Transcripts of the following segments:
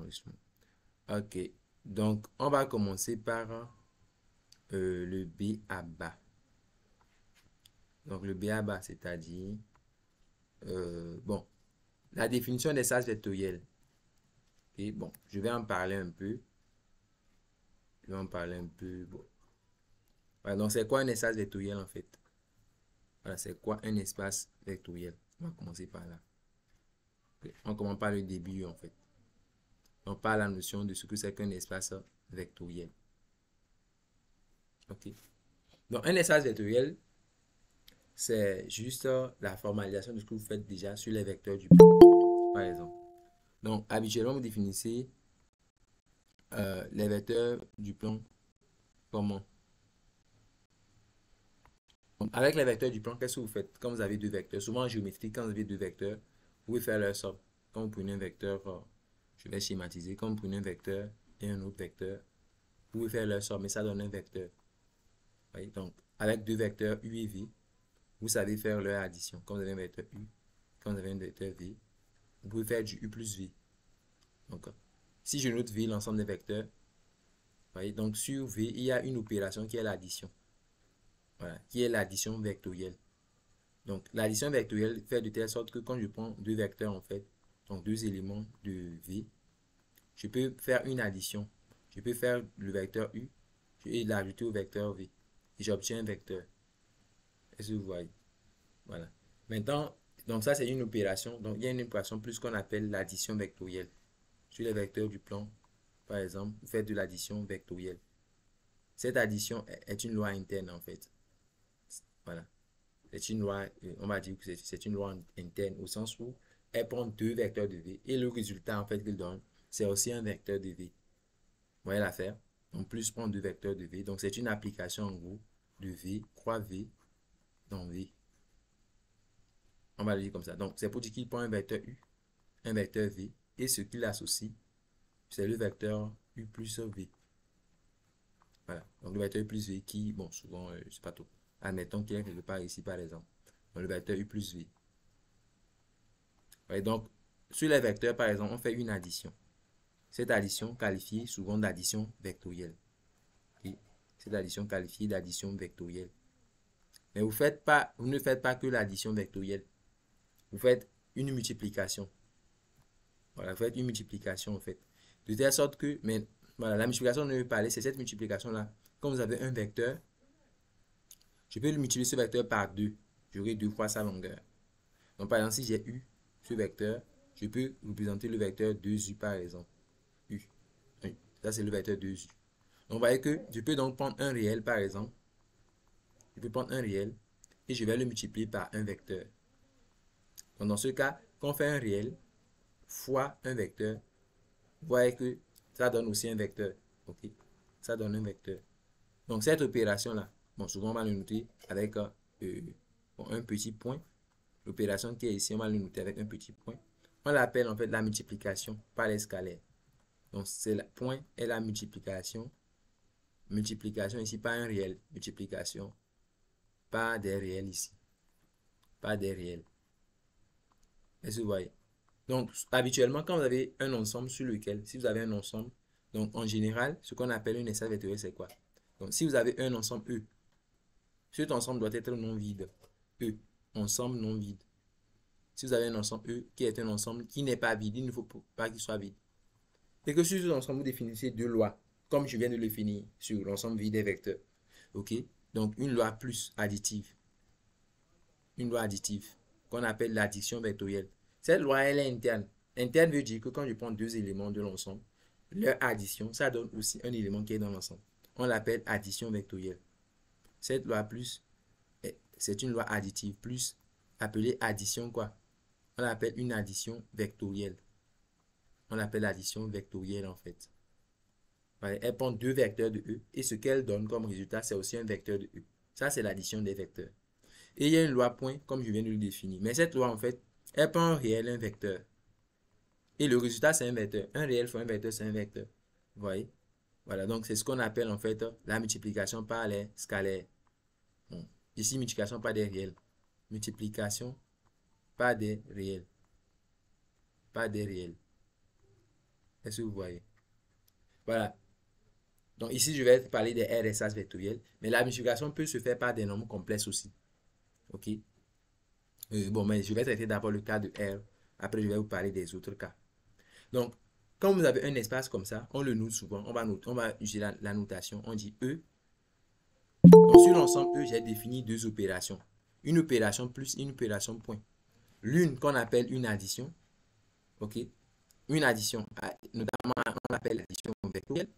d'enregistrement. Ok, donc on va commencer par le B à bas. Donc le B à bas, c'est-à-dire, bon, la définition des espaces vectoriels. Et bon, je vais en parler un peu. Je vais en parler un peu. Bon. Voilà, donc c'est quoi un espace vectoriel en fait? Voilà, c'est quoi un espace vectoriel? On va commencer par là. Okay. On commence par le début en fait. On parle la notion de ce que c'est qu'un espace vectoriel. Ok. Donc un espace vectoriel, c'est juste la formalisation de ce que vous faites déjà sur les vecteurs du plan, par exemple. Donc habituellement, vous définissez les vecteurs du plan comment? Donc, avec les vecteurs du plan, qu'est-ce que vous faites? Quand vous avez deux vecteurs, souvent en géométrie, quand vous avez deux vecteurs, vous pouvez faire leur somme. Quand vous prenez un vecteur, je vais schématiser, quand vous prenez un vecteur et un autre vecteur, vous pouvez faire leur somme, mais ça donne un vecteur. Voyez? Donc, avec deux vecteurs U et V, vous savez faire leur addition. Quand vous avez un vecteur U, quand vous avez un vecteur V, vous pouvez faire du U plus V. Donc, si je note V, l'ensemble des vecteurs, voyez? Donc sur V, il y a une opération qui est l'addition. Voilà, qui est l'addition vectorielle. Donc, l'addition vectorielle fait de telle sorte que quand je prends deux vecteurs, en fait, donc deux éléments de V, je peux faire une addition. Je peux faire le vecteur U et l'ajouter au vecteur V. Et j'obtiens un vecteur. Est-ce que vous voyez? Voilà. Maintenant, donc ça, c'est une opération. Donc, il y a une opération plus qu'on appelle l'addition vectorielle. Sur les vecteurs du plan, par exemple, vous faites de l'addition vectorielle. Cette addition est une loi interne, en fait. Voilà. C'est une loi, on va dire que c'est une loi interne au sens où elle prend deux vecteurs de V et le résultat en fait qu'elle donne, c'est aussi un vecteur de V. Vous voyez l'affaire? Donc plus prend deux vecteurs de V. Donc c'est une application en gros de V, croix V dans V. On va le dire comme ça. Donc c'est pour dire qu'il prend un vecteur U, un vecteur V et ce qu'il associe, c'est le vecteur U plus V. Voilà. Donc le vecteur U plus V qui, bon souvent, je ne sais pas trop. Admettons qu'il est quelque part ici par exemple. Donc le vecteur U plus V. Ouais, donc, sur les vecteurs, par exemple, on fait une addition. Cette addition qualifiée souvent d'addition vectorielle. Okay? Cette addition qualifiée d'addition vectorielle. Mais vous ne faites pas que l'addition vectorielle. Vous faites une multiplication. Voilà, vous faites une multiplication en fait. De telle sorte que, mais voilà, la multiplication dont je veux parler, c'est cette multiplication-là. Quand vous avez un vecteur, je peux le multiplier ce vecteur par 2. J'aurai 2 fois sa longueur. Donc par exemple, si j'ai U, ce vecteur, je peux représenter le vecteur 2U par exemple. U. Oui, ça c'est le vecteur 2U. Donc vous voyez que je peux donc prendre un réel par exemple. Je peux prendre un réel et je vais le multiplier par un vecteur. Donc dans ce cas, quand on fait un réel fois un vecteur, vous voyez que ça donne aussi un vecteur. Ok, ça donne un vecteur. Donc cette opération-là, bon, souvent on va le noter avec bon, un petit point. L'opération qui est ici, on va le noter avec un petit point. On l'appelle en fait la multiplication par les scalaires. Donc c'est le point et la multiplication. Multiplication ici par un réel. Multiplication par des réels ici. Par des réels. Est-ce que vous voyez? Donc habituellement, quand vous avez un ensemble sur lequel, si vous avez un ensemble, donc en général, ce qu'on appelle une espace vectoriel, c'est quoi? Donc si vous avez un ensemble E, cet ensemble doit être non vide. E, ensemble non vide. Si vous avez un ensemble E qui est un ensemble qui n'est pas vide, il ne faut pas qu'il soit vide. Et que sur cet ensemble, vous définissez deux lois, comme je viens de le finir sur l'ensemble vide des vecteurs. Ok? Donc une loi plus additive. Une loi additive qu'on appelle l'addition vectorielle. Cette loi, elle est interne. Interne veut dire que quand je prends deux éléments de l'ensemble, leur addition, ça donne aussi un élément qui est dans l'ensemble. On l'appelle addition vectorielle. Cette loi plus, c'est une loi additive plus appelée addition quoi? On l'appelle une addition vectorielle. On l'appelle addition vectorielle en fait. Elle prend deux vecteurs de E et ce qu'elle donne comme résultat, c'est aussi un vecteur de E. Ça, c'est l'addition des vecteurs. Et il y a une loi point, comme je viens de le définir. Mais cette loi, en fait, elle prend un réel, un vecteur. Et le résultat, c'est un vecteur. Un réel fois un vecteur, c'est un vecteur. Vous voyez? Voilà, donc c'est ce qu'on appelle en fait la multiplication par les scalaires. Bon. Ici, multiplication par des réels. Multiplication par des réels. Par des réels. Est-ce que vous voyez? Voilà. Donc ici, je vais parler des R espaces vectoriels, mais la multiplication peut se faire par des nombres complexes aussi. OK? Bon, mais je vais traiter d'abord le cas de R. Après, je vais vous parler des autres cas. Donc, quand vous avez un espace comme ça, on le note souvent. On va utiliser la notation. On dit E. Donc, sur l'ensemble E, j'ai défini deux opérations. Une opération plus une opération point. L'une qu'on appelle une addition. OK? Une addition, notamment, on l'appelle l'addition vectorielle.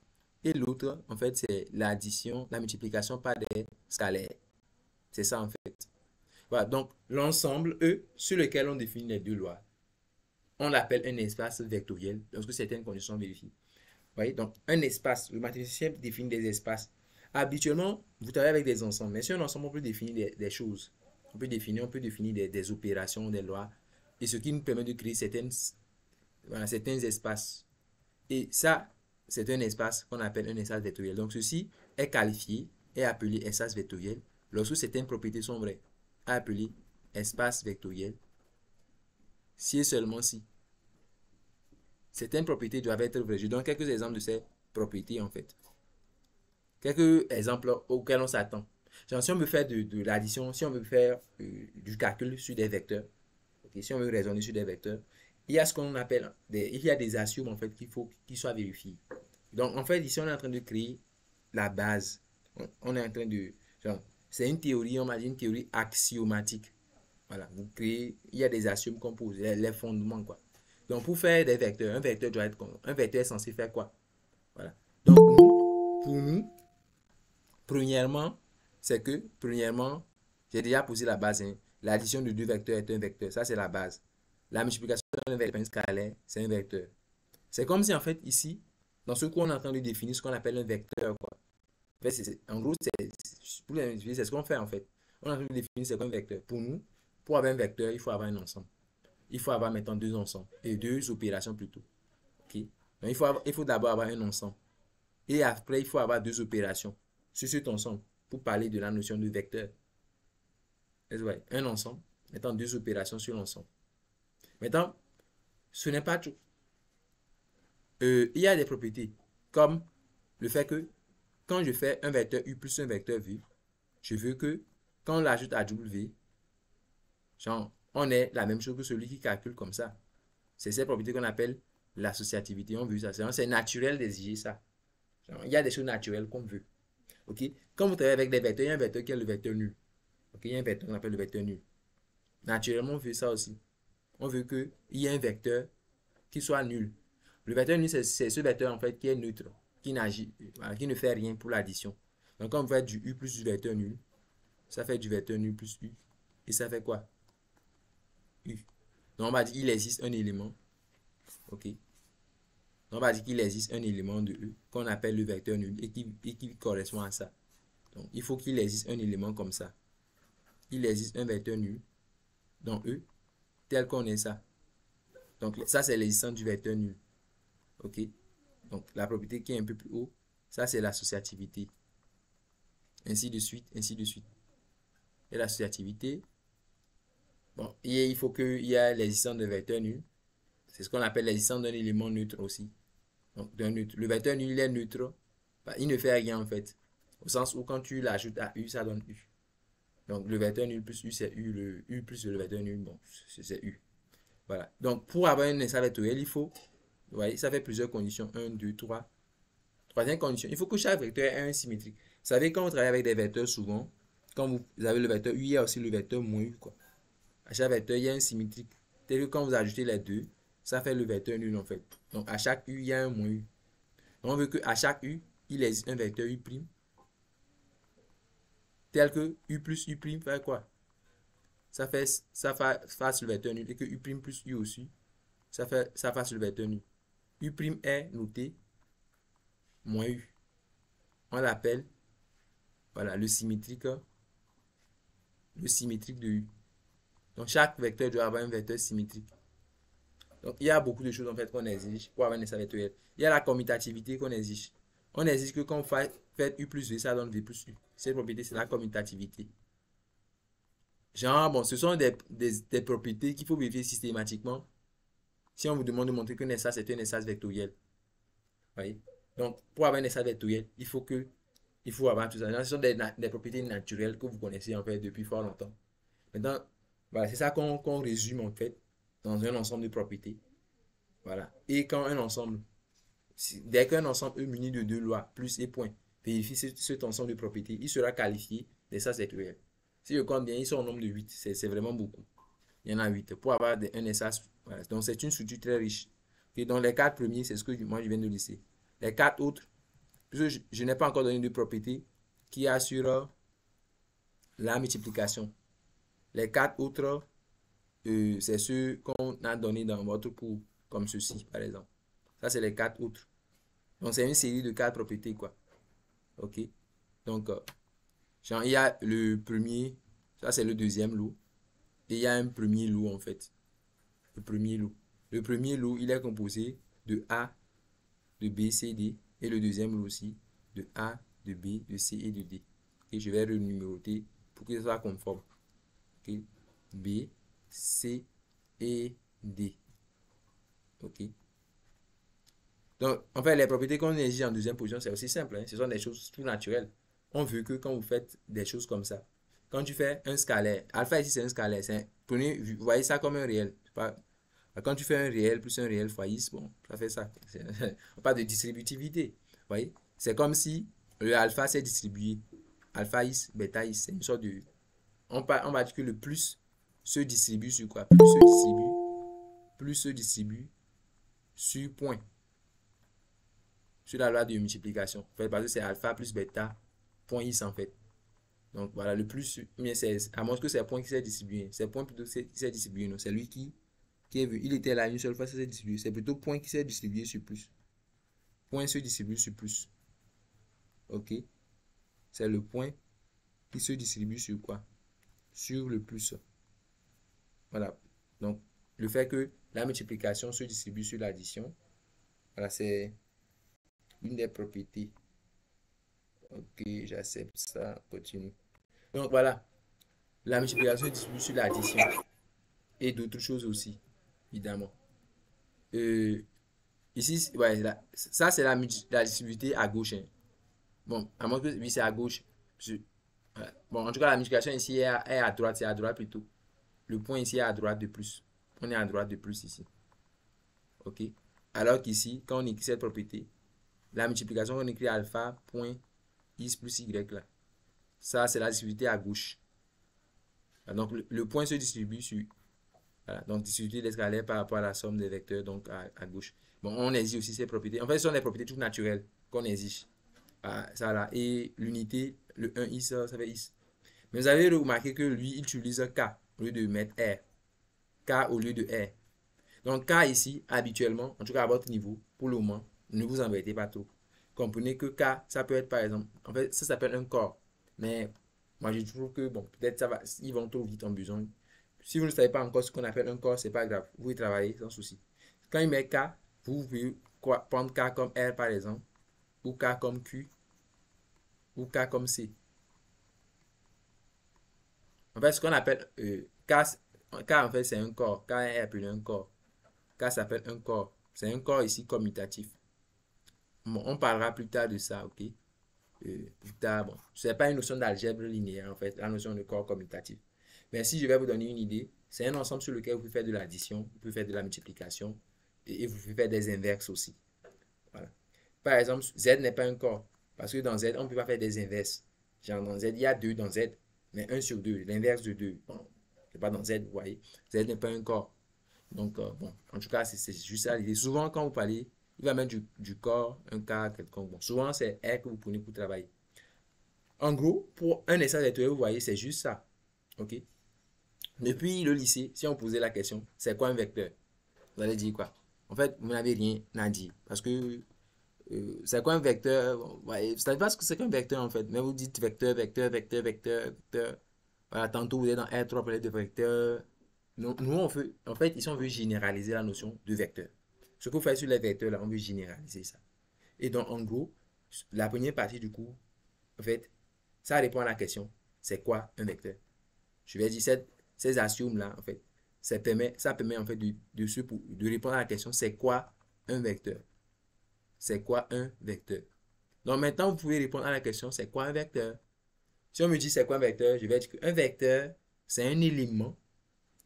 Et l'autre, en fait, c'est l'addition, la multiplication par des scalaires. C'est ça, en fait. Voilà, donc l'ensemble E sur lequel on définit les deux lois, on l'appelle un espace vectoriel lorsque certaines conditions sont vérifiées. Vous voyez, donc un espace, le mathématicien définit des espaces. Habituellement, vous travaillez avec des ensembles, mais sur un ensemble, on peut définir des choses. On peut définir des opérations, des lois, et ce qui nous permet de créer voilà, certains espaces. Et ça, c'est un espace qu'on appelle un espace vectoriel. Donc ceci est qualifié, est appelé espace vectoriel lorsque certaines propriétés sont vraies. Appelé espace vectoriel si et seulement si certaines propriétés doivent être vraies. Je donne quelques exemples de ces propriétés en fait. Quelques exemples auxquels on s'attend. Genre, si on veut faire de l'addition, si on veut faire du calcul sur des vecteurs, okay, si on veut raisonner sur des vecteurs, il y a ce qu'on appelle il y a des axiomes en fait qu'il faut qu'ils soient vérifiés. Donc en fait ici on est en train de créer la base. On est en train de c'est une théorie, on va dire une théorie axiomatique. Voilà, vous créez, il y a des axiomes qu'on pose, les fondements quoi. Donc pour faire des vecteurs, un vecteur est censé faire quoi? Voilà. Donc pour nous, premièrement, c'est que premièrement, j'ai déjà posé la base. Hein. L'addition de deux vecteurs est un vecteur, ça c'est la base. La multiplication d'un vecteur scalaire, c'est un vecteur. C'est comme si en fait ici, dans ce cours, on est en train de définir ce qu'on appelle un vecteur quoi. En, fait, en gros, c'est ce qu'on fait en fait. On est en train de définir ce qu'est un vecteur. Pour nous, pour avoir un vecteur, il faut avoir un ensemble. Il faut avoir maintenant deux ensembles et deux opérations plutôt. Okay? Donc, il faut d'abord avoir un ensemble. Et après, il faut avoir deux opérations sur cet ensemble pour parler de la notion de vecteur. Un ensemble, maintenant deux opérations sur l'ensemble. Maintenant, ce n'est pas tout. Il y a des propriétés comme le fait que quand je fais un vecteur U plus un vecteur V, je veux que quand on l'ajoute à W, genre, on ait la même chose que celui qui calcule comme ça. C'est cette propriété qu'on appelle l'associativité. On veut ça. C'est naturel d'exiger ça. Genre, il y a des choses naturelles qu'on veut. Okay? Quand vous travaillez avec des vecteurs, il y a un vecteur qui est le vecteur nul. Okay? Il y a un vecteur qu'on appelle le vecteur nul. Naturellement, on veut ça aussi. On veut qu'il y ait un vecteur qui soit nul. Le vecteur nul, c'est ce vecteur en fait qui est neutre, qui n'agit, qui ne fait rien pour l'addition. Donc, quand on fait du U plus du vecteur nul, ça fait du vecteur nul plus U. Et ça fait quoi? U. Donc, on va dire qu'il existe un élément. OK? Donc, on va dire qu'il existe un élément de E qu'on appelle le vecteur nul et qui correspond à ça. Donc, il faut qu'il existe un élément comme ça. Il existe un vecteur nul dans E tel qu'on est ça. Donc, ça, c'est l'existence du vecteur nul. OK? Donc, la propriété qui est un peu plus haut, ça, c'est l'associativité. Ainsi de suite, ainsi de suite. Et l'associativité, bon, il faut qu'il y ait l'existence de vecteur nul. C'est ce qu'on appelle l'existence d'un élément neutre aussi. Donc, neutre. Le vecteur nul, il est neutre. Bah, il ne fait rien en fait. Au sens où quand tu l'ajoutes à U, ça donne U. Donc, le vecteur nul plus U, c'est U. Le U plus le vecteur nul, bon, c'est U. Voilà. Donc, pour avoir un espace vectoriel, il faut, vous voyez, ça fait plusieurs conditions. 1, 2, 3. Troisième condition, il faut que chaque vecteur ait un symétrique. Vous savez, quand vous travaillez avec des vecteurs, souvent, quand vous avez le vecteur U, il y a aussi le vecteur moins U. Quoi. À chaque vecteur, il y a un symétrique. C'est-à-dire que quand vous ajoutez les deux, ça fait le vecteur nul en fait. Donc, à chaque U, il y a un moins U. Donc, on veut qu'à chaque U, il existe un vecteur U', tel que U plus U' fait quoi? Ça fasse le vecteur nul. Et que U' plus U aussi, ça fasse le vecteur nul. U' est noté moins U. On l'appelle, voilà, le symétrique de U. Donc, chaque vecteur doit avoir un vecteur symétrique. Donc, il y a beaucoup de choses en fait qu'on exige pour avoir un espace vectoriel. Il y a la commutativité qu'on exige. On exige que quand on fait U plus V, ça donne V plus U. Cette propriété, c'est la commutativité. Genre, bon, ce sont des propriétés qu'il faut vérifier systématiquement si on vous demande de montrer qu'un espace est un espace vectoriel. Voyez? Donc, pour avoir un espace vectoriel, il faut avoir tout ça. Ce sont des propriétés naturelles que vous connaissez en fait depuis fort longtemps. Maintenant, voilà, c'est ça qu'on résume en fait dans un ensemble de propriétés. Voilà. Et quand un ensemble, dès qu'un ensemble est muni de deux lois, plus et point, vérifie cet ensemble de propriétés, il sera qualifié d'espace vectoriel. Si je compte bien, ils sont au nombre de 8. C'est vraiment beaucoup. Il y en a 8 pour avoir un espace. Voilà. Donc, c'est une structure très riche. Et dans les quatre premiers, c'est ce que moi je viens de laisser. Les quatre autres, puisque je n'ai pas encore donné de propriété qui assurent la multiplication. Les quatre autres, c'est ceux qu'on a donné dans votre cours, comme ceci, par exemple. Ça, c'est les quatre autres. Donc, c'est une série de quatre propriétés, quoi. OK? Donc, genre, il y a le premier, ça, c'est le deuxième lot. Et il y a un premier lot, en fait. Le premier lot. Le premier lot, il est composé de A, de B, C, D. Et le deuxième lot aussi, de A, de B, de C et de D. Et je vais renuméroter pour que ce soit conforme. OK? B, C et D. OK? Donc, en fait, les propriétés qu'on exige en deuxième position, c'est aussi simple. Hein. Ce sont des choses tout naturelles. On veut que quand vous faites des choses comme ça, quand tu fais un scalaire, alpha ici c'est un scalaire, prenez, vous voyez ça comme un réel. Pas, quand tu fais un réel plus un réel fois x, bon, ça fait ça. On parle de distributivité. Vous voyez? C'est comme si le alpha s'est distribué. Alpha x, bêta x, c'est une sorte de. On va dire que le plus se distribue sur quoi? Plus se distribue sur point. Sur la loi de multiplication. En fait, parce que c'est alpha plus bêta, point x en fait. Donc voilà, le plus, c'est à moins que c'est point qui s'est distribué. C'est point plutôt qui s'est distribué, non. C'est lui qui est vu. Il était là une seule fois, ça s'est distribué. C'est plutôt point qui s'est distribué sur plus. Point se distribue sur plus. Ok? C'est le point qui se distribue sur quoi? Sur le plus. Voilà. Donc, le fait que la multiplication se distribue sur l'addition, voilà, c'est une des propriétés. Ok, j'accepte ça. Continue. Donc voilà, la multiplication se distribue sur l'addition et d'autres choses aussi, évidemment. Euh, Ici, ouais, ça c'est la distributivité à gauche. Hein. Bon, à moins que oui, c'est à gauche. Voilà. Bon, en tout cas, la multiplication ici est à droite, c'est à droite plutôt. Le point ici est à droite de plus. On est à droite de plus ici. OK? Alors qu'ici, quand on écrit cette propriété, la multiplication, on écrit alpha point x plus y là. Ça, c'est la distributivité à gauche. Donc, le point se distribue sur. Voilà. Donc, distributivité des scalaires par rapport à la somme des vecteurs, donc à gauche. Bon, on exige aussi ces propriétés. En fait, ce sont des propriétés toutes naturelles qu'on exige. Ça là. Et l'unité, le 1 is, ça fait is. Mais vous avez remarqué que lui, il utilise K au lieu de mettre R. K au lieu de R. Donc, K ici, habituellement, en tout cas à votre niveau, pour le moment, ne vous embêtez pas trop. Comprenez que K, ça peut être par exemple, en fait, ça s'appelle un corps. Mais moi, je trouve que, bon, peut-être ça va, ils vont trop vite en besoin. Si vous ne savez pas encore ce qu'on appelle un corps, c'est pas grave. Vous pouvez travailler sans souci. Quand il met K, vous pouvez prendre K comme R par exemple, ou K comme Q, ou K comme C. En fait, ce qu'on appelle K, K, en fait, c'est un corps. K est appelé un corps. K s'appelle un corps. C'est un corps ici commutatif. Bon, on parlera plus tard de ça, ok? Plus tard, bon, ce n'est pas une notion d'algèbre linéaire, en fait, la notion de corps commutatif. Mais si je vais vous donner une idée, c'est un ensemble sur lequel vous pouvez faire de l'addition, vous pouvez faire de la multiplication, et vous pouvez faire des inverses aussi. Voilà. Par exemple, Z n'est pas un corps, parce que dans Z, on ne peut pas faire des inverses. Genre dans Z, il y a 2 dans Z, mais 1 sur 2, l'inverse de 2. Bon, c'est pas dans Z, vous voyez. Z n'est pas un corps. Donc, bon, en tout cas, c'est juste ça l'idée. Souvent, quand vous parlez, il va mettre du corps, un cas quelconque. Bon, souvent, c'est R que vous prenez pour travailler. En gros, pour un espace vectoriel, vous voyez, c'est juste ça. OK? Depuis le lycée, si on posait la question, c'est quoi un vecteur? Vous allez dire quoi? En fait, vous n'avez rien à dire. Parce que c'est quoi un vecteur? Ouais, vous ne savez pas ce que c'est qu'un vecteur en fait. Mais vous dites vecteur, vecteur, vecteur, vecteur, vecteur. Voilà, tantôt vous êtes dans R3 pour de vecteur. Nous, on veut, en fait, ici, on veut généraliser la notion de vecteur. Ce que vous faites sur les vecteurs, là, on veut généraliser ça. Et donc, en gros, la première partie du cours, en fait, ça répond à la question, c'est quoi un vecteur? Je vais dire ces axiomes-là, en fait, ça permet en fait de répondre à la question, c'est quoi un vecteur? c'est quoi un vecteur? Donc maintenant, vous pouvez répondre à la question, c'est quoi un vecteur? Si on me dit c'est quoi un vecteur, je vais dire qu'un vecteur, c'est un élément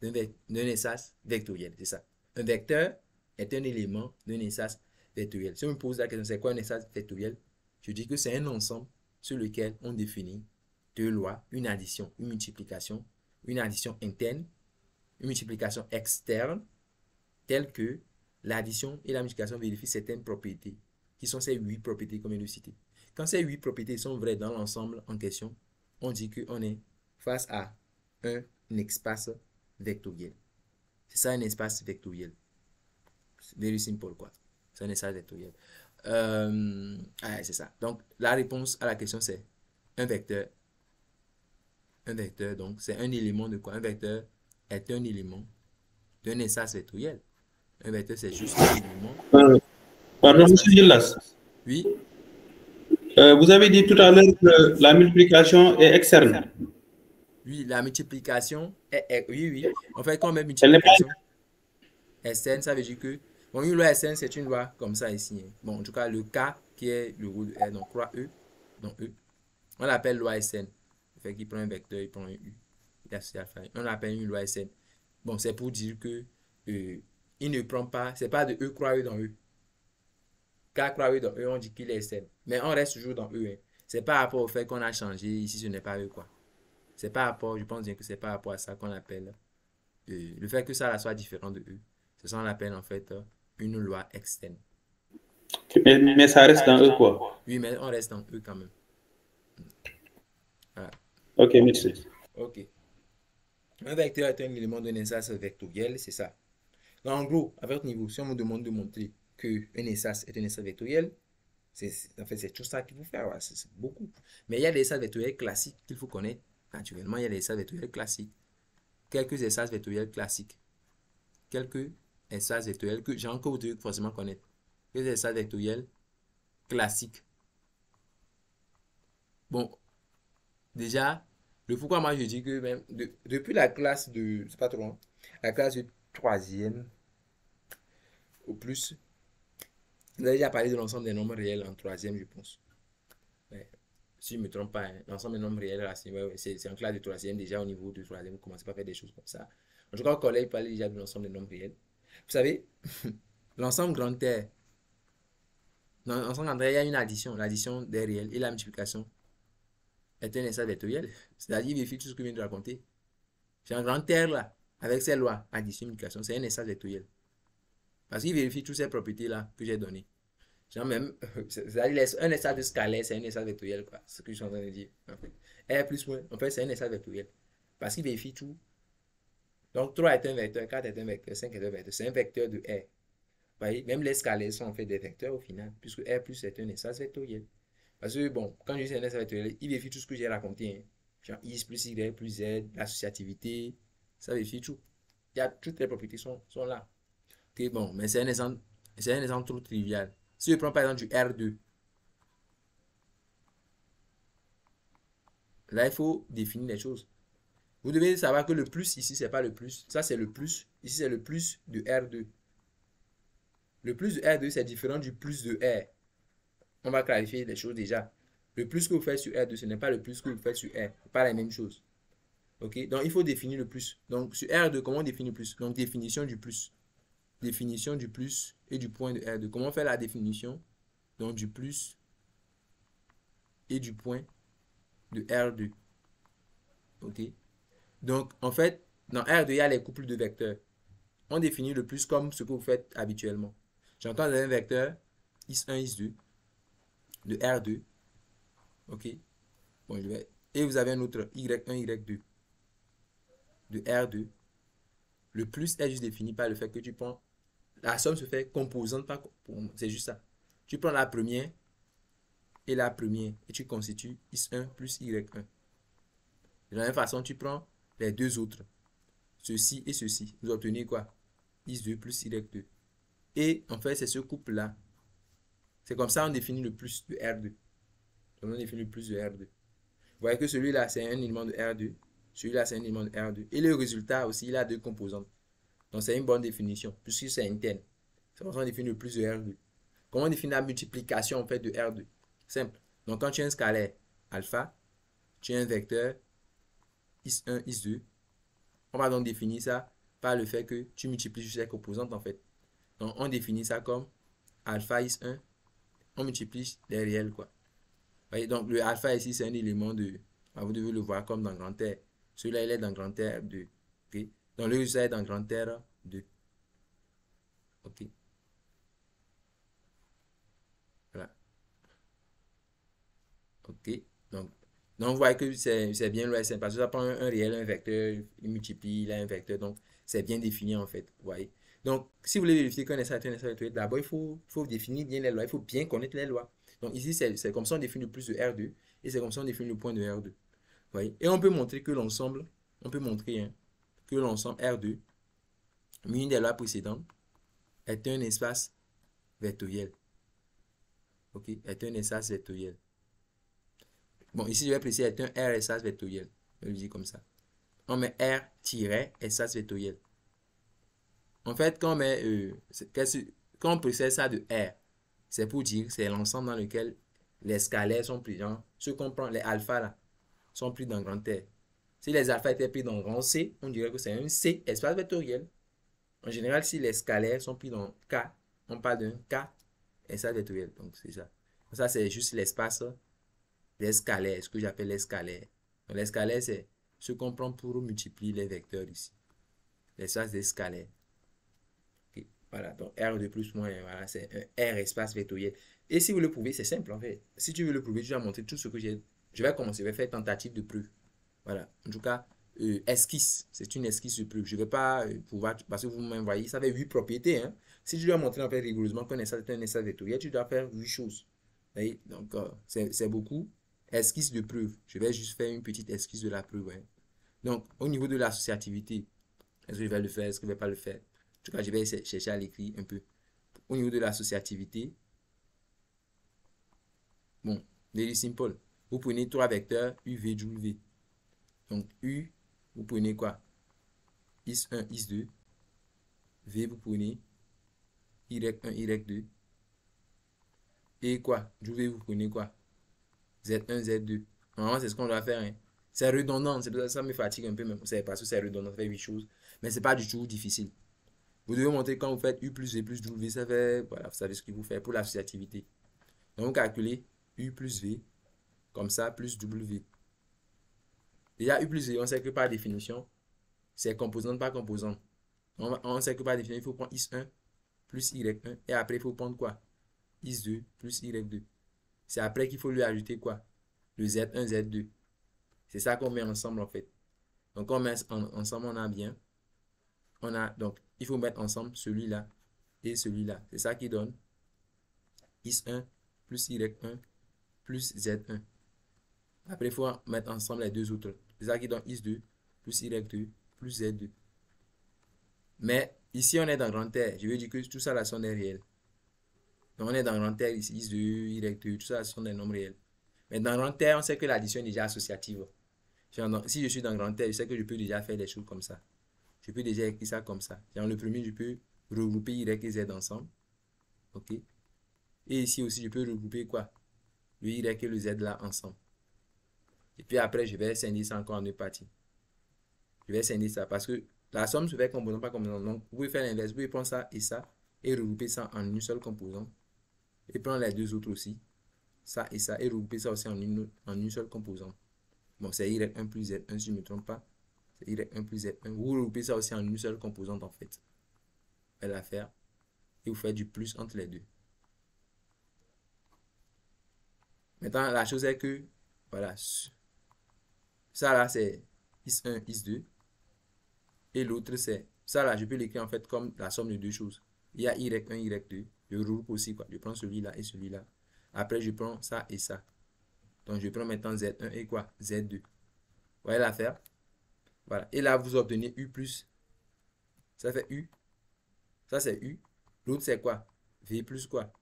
d'un espace vectoriel. C'est ça. Un vecteur est un élément d'un espace vectoriel. Si on me pose la question, c'est quoi un espace vectoriel? Je dis que c'est un ensemble sur lequel on définit deux lois, une addition, une multiplication, une addition interne, une multiplication externe, telle que l'addition et la multiplication vérifient certaines propriétés, qui sont ces 8 propriétés comme je l'ai cité. Quand ces 8 propriétés sont vraies dans l'ensemble en question, on dit qu'on est face à un espace vectoriel. C'est ça un espace vectoriel. C'est very simple quoi. C'est un espace vectoriel. C'est ça. Donc la réponse à la question c'est un vecteur. Un vecteur, donc c'est un élément de quoi? Un vecteur est un élément d'un espace vectoriel. Un vecteur c'est juste un élément. Pardon, monsieur Gillas. Oui. Vous avez dit tout à l'heure que la multiplication est externe. Oui, la multiplication est oui. En fait, quand on met multiplication externe, ça veut dire que bon, une loi externe, c'est une loi comme ça ici. Hein. Bon, en tout cas, le K qui est le root de R, donc croix E, donc E, on l'appelle loi externe. Fait qu'il prend un vecteur, il prend un U. On l'appelle une loi externe. Bon, c'est pour dire que il ne prend pas, c'est pas de E croix E dans E. K croix E dans E, on dit qu'il est externe. Mais on reste toujours dans E. Hein. C'est par rapport au fait qu'on a changé, ici ce n'est pas E quoi. C'est par rapport, je pense bien que c'est par rapport à ça qu'on appelle le fait que ça soit différent de E. C'est ça qu'on appelle en fait une loi externe. Mais ça reste dans E quoi? Oui, mais on reste dans E quand même. Voilà. Ok, merci. Ok. Un vecteur est un élément d'un espace vectoriel, c'est ça. Donc, en gros, à votre niveau, si on me demande de montrer qu'un espace est un espace vectoriel, en fait, c'est tout ça qu'il faut faire. Ouais, c'est beaucoup. Mais il y a des espaces vectoriels classiques qu'il faut connaître. Naturellement, il y a des espaces vectoriels classiques. Quelques espaces vectoriels classiques. Quelques espaces vectoriels que j'ai encore dû forcément connaître. Quelques espaces vectoriels classiques. Bon, déjà, le pourquoi moi je dis que même depuis la classe de, c'est pas trop, hein, la classe de troisième au plus, vous avez déjà parlé de l'ensemble des nombres réels en troisième, je pense. Ouais. Si je ne me trompe pas, hein, l'ensemble des nombres réels, c'est en classe de troisième, déjà au niveau de troisième, vous commencez pas à faire des choses comme ça. En tout cas, au collège, parlait déjà de l'ensemble des nombres réels. Vous savez, l'ensemble grand R, dans l'ensemble grand R, il y a une addition, l'addition des réels et la multiplication est un espace vectoriel. C'est-à-dire, il vérifie tout ce que je viens de raconter. J'ai un grand R là, avec ces lois, addition, multiplication, c'est un espace vectoriel. Parce qu'il vérifie toutes ces propriétés-là que j'ai données. Genre même, c'est-à-dire un espace de scalaire, c'est un espace vectoriel, quoi. C'est ce que je suis en train de dire. En fait. R plus moins, en fait, c'est un espace vectoriel. Parce qu'il vérifie tout. Donc, 3 est un vecteur, 4 est un vecteur, 5 est un vecteur. C'est un vecteur de R. Vous voyez, même les scalaires sont en fait des vecteurs au final, puisque R plus est un espace vectoriel. Parce que, bon, quand je dis c'est un espace vectoriel, il vérifie tout ce que j'ai raconté. Hein. Genre X plus Y plus Z, l'associativité, ça vérifie tout. Il y a, toutes les propriétés sont là. Ok, bon, mais c'est un exemple trop trivial. Si je prends par exemple du R2, là, il faut définir les choses. Vous devez savoir que le plus ici, c'est pas le plus. Ça, c'est le plus. Ici, c'est le plus de R2. Le plus de R2, c'est différent du plus de R. On va clarifier les choses déjà. Le plus que vous faites sur R2, ce n'est pas le plus que vous faites sur R. Ce n'est pas la même chose. Ok? Donc, il faut définir le plus. Donc, sur R2, comment on définit le plus? Donc, définition du plus. Définition du plus et du point de R2. Comment on fait la définition? Donc, du plus et du point de R2. Ok? Donc, en fait, dans R2, il y a les couples de vecteurs. On définit le plus comme ce que vous faites habituellement. J'entends un vecteur X1, X2 de R2. Ok? Bon, et vous avez un autre Y1, Y2 de R2. Le plus est juste défini par le fait que tu prends. La somme se fait composante par. C'est juste ça. Tu prends la première et la première et tu constitues X1 plus Y1. De la même façon, tu prends les deux autres. Ceci et ceci. Vous obtenez quoi? X2 plus Y2. Et en fait, c'est ce couple-là. C'est comme ça qu'on définit le plus de R2. On définit le plus de R2. Vous voyez que celui-là, c'est un élément de R2. Celui-là, c'est un élément de R2. Et le résultat aussi, il a deux composantes. Donc, c'est une bonne définition, puisque c'est interne. C'est comme ça qu'on définit le plus de R2. Comment définir la multiplication en fait de R2? Simple. Donc quand tu as un scalaire alpha, tu as un vecteur is1, is2. On va donc définir ça par le fait que tu multiplies juste les composantes en fait. Donc on définit ça comme alpha is1, on multiplie les réels quoi. Voyez, donc le alpha ici c'est un élément de, vous devez le voir comme dans grand R. Celui-là il est dans grand R2. Okay? Donc le résultat est dans grand R2. Ok. Voilà. Ok. Donc vous voyez que c'est bien le parce que ça prend un réel, un vecteur, il multiplie, il a un vecteur, donc c'est bien défini en fait. Vous voyez. Donc, si vous voulez vérifier qu'on est certain d'abord, il faut définir bien les lois, il faut bien connaître les lois. Donc ici, c'est comme ça on définit le plus de R2, et c'est comme ça on définit le point de R2. Vous voyez. Et on peut montrer que l'ensemble, que l'ensemble R2, muni des lois précédentes, est un espace vectoriel. Ok, est un espace vectoriel. Bon, ici, je vais préciser est un R espace vectoriel. Je le dis comme ça. On met R-espace vectoriel. En fait, quand on précise ça de R, c'est pour dire que c'est l'ensemble dans lequel les scalaires sont pris. Genre, ceux qu'on prend, les alphas là, sont pris dans grand R. Si les alphas étaient pris dans grand C, on dirait que c'est un C espace vectoriel. En général, si les scalaires sont pris dans K, on parle d'un K espace vectoriel. Donc, c'est ça. Ça, c'est juste l'espace des scalaires, ce que j'appelle les scalaires. Donc, les scalaires, c'est ce qu'on prend pour multiplier les vecteurs ici. L'espace des scalaires. Okay. Voilà, donc R de plus moins, voilà, c'est un R espace vectoriel. Et si vous le prouvez, c'est simple en fait. Si tu veux le prouver, tu vas montrer tout ce que j'ai. Je vais commencer, je vais faire tentative de preuve. Voilà, en tout cas, esquisse, c'est une esquisse de preuve. Je ne vais pas pouvoir, parce que vous m'envoyez, ça fait 8 propriétés. Hein. Si tu dois montrer en fait rigoureusement qu'un espace est un espace vectoriel, tu dois faire 8 choses. Voyez? Donc, c'est beaucoup. Esquisse de preuve. Je vais juste faire une petite esquisse de la preuve. Hein. Donc, au niveau de l'associativité, est-ce que je vais le faire, est-ce que je ne vais pas le faire? En tout cas, je vais chercher à l'écrit un peu. Au niveau de l'associativité, bon, very simple. Vous prenez 3 vecteurs U, V, W. Donc, U, vous prenez quoi? Is1, Is2. V, vous prenez Y1, Y2. Et quoi? W, vous prenez quoi? Z1, Z2. Normalement, c'est ce qu'on doit faire. Hein. C'est redondant. C'est pour ça que ça me fatigue un peu. Même. C'est parce que c'est redondant. Ça fait 8 choses. Mais ce n'est pas du tout difficile. Vous devez montrer quand vous faites U plus V plus W. Ça fait, voilà, vous savez ce qu'il vous fait pour l'associativité. Donc, vous calculez U plus V. Comme ça, plus W. Déjà, U plus V, on sait que par définition, c'est composante par composante. On sait que par définition, il faut prendre Is1 plus Y1. Et après, il faut prendre quoi? Is2 plus Y2. C'est après qu'il faut lui ajouter quoi? Le Z1, Z2. C'est ça qu'on met ensemble en fait. Donc on met ensemble, on a bien. Donc il faut mettre ensemble celui-là et celui-là. C'est ça qui donne Is1 plus Y1 plus Z1. Après il faut mettre ensemble les deux autres. C'est ça qui donne Is2 plus Y2 plus Z2. Mais ici on est dans grand R. Je veux dire que tout ça là sont des réels. Donc on est dans grand R ici, Is2, Y2, tout ça sont des nombres réels. Mais dans grand R, on sait que l'addition est déjà associative. Si je suis dans grand R, je sais que je peux déjà faire des choses comme ça. Je peux déjà écrire ça comme ça. Dans le premier, je peux regrouper Y et Z ensemble. OK. Et ici aussi, je peux regrouper quoi? Le Y et le Z là ensemble. Et puis après, je vais scinder ça encore en deux parties. Je vais scinder ça parce que la somme se fait composant par composant. Donc, vous pouvez faire l'inverse. Vous pouvez prendre ça et regrouper ça en une seule composante. Et prendre les deux autres aussi. Ça, et regrouper ça aussi en une seule composante. Bon, c'est Y1 plus Z1 si je ne me trompe pas. C'est Y1 plus Z1. Vous regroupez ça aussi en une seule composante en fait. Vous faites l'affaire. Et vous faites du plus entre les deux. Maintenant, la chose est que, voilà, ça là c'est Is1, Is2. Et l'autre c'est, ça là, je peux l'écrire en fait comme la somme de deux choses. Il y a Y1, Y2. Je regroupe aussi quoi. Je prends celui-là et celui-là. Après, je prends ça et ça. Donc, je prends maintenant Z1 et quoi? Z2. Vous voyez l'affaire? Voilà. Et là, vous obtenez U plus. Ça fait U. Ça, c'est U. L'autre, c'est quoi? V plus quoi?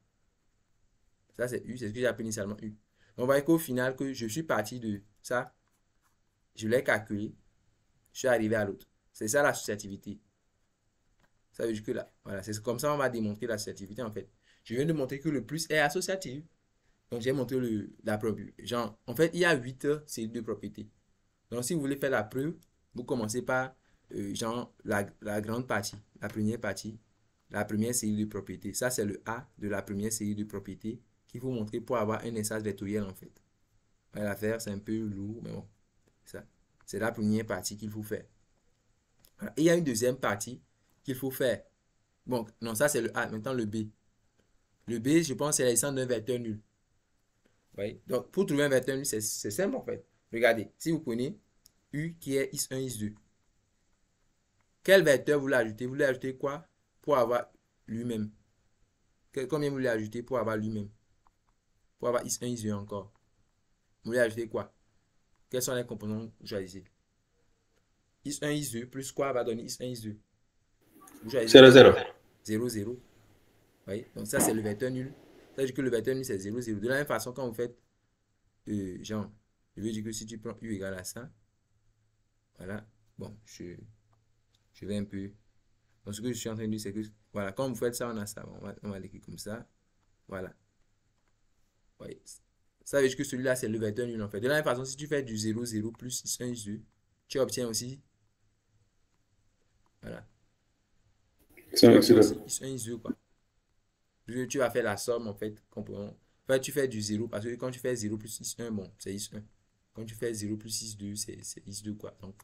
Ça, c'est U. C'est ce que j'appelle initialement U. On va voir qu'au final, que je suis parti de ça. Je l'ai calculé. Je suis arrivé à l'autre. C'est ça l'associativité. Ça veut dire que là, voilà, c'est comme ça on va démontrer l'associativité en fait. Je viens de montrer que le plus est associatif. Donc, j'ai montré la preuve. Genre, en fait, il y a 8 cellules de propriété. Donc, si vous voulez faire la preuve, vous commencez par, genre, la grande partie, la première partie, la première série de propriété. Ça, c'est le A de la première série de propriété qu'il faut montrer pour avoir un espace vectoriel, en fait. À faire, c'est un peu lourd, mais bon, ça, c'est la première partie qu'il faut faire. Voilà. Et il y a une deuxième partie qu'il faut faire. Bon, non, ça, c'est le A. Maintenant, le B. Le B, je pense, c'est l'existence d'un vecteur nul. Oui. Donc, pour trouver un vecteur nul, c'est simple, en fait. Regardez, si vous prenez U qui est is1, is2, quel vecteur vous l'ajoutez? Vous l'ajoutez quoi pour avoir lui-même? Combien vous l'ajoutez pour avoir lui-même? Pour avoir is1, is2 encore. Vous voulez ajouter quoi? Quels sont les composants que vous choisissez? Is1, is2 plus quoi va donner is1, is2? Vous choisissez 0, 0. 0, 0. Oui. Donc ça, c'est le vecteur nul. Ça veut dire que le vecteur nul, c'est 0, 0. De la même façon, quand vous faites, genre, je veux dire que si tu prends U égale à ça, voilà, bon, je vais un peu. Donc ce que je suis en train de dire, c'est que, voilà, quand vous faites ça, on a ça. Bon, on va l'écrire comme ça. Voilà. Oui. Ça veut dire que celui-là, c'est le vecteur nul, en fait. De la même façon, si tu fais du 0, 0 plus 1, 2, tu obtiens aussi, voilà, tu obtiens aussi 1, 2, quoi. Tu vas faire la somme, en fait, comprenons. En fait, tu fais du 0, parce que quand tu fais 0 plus is1, bon, c'est is1. Quand tu fais 0 plus is2, c'est is2, quoi. Donc,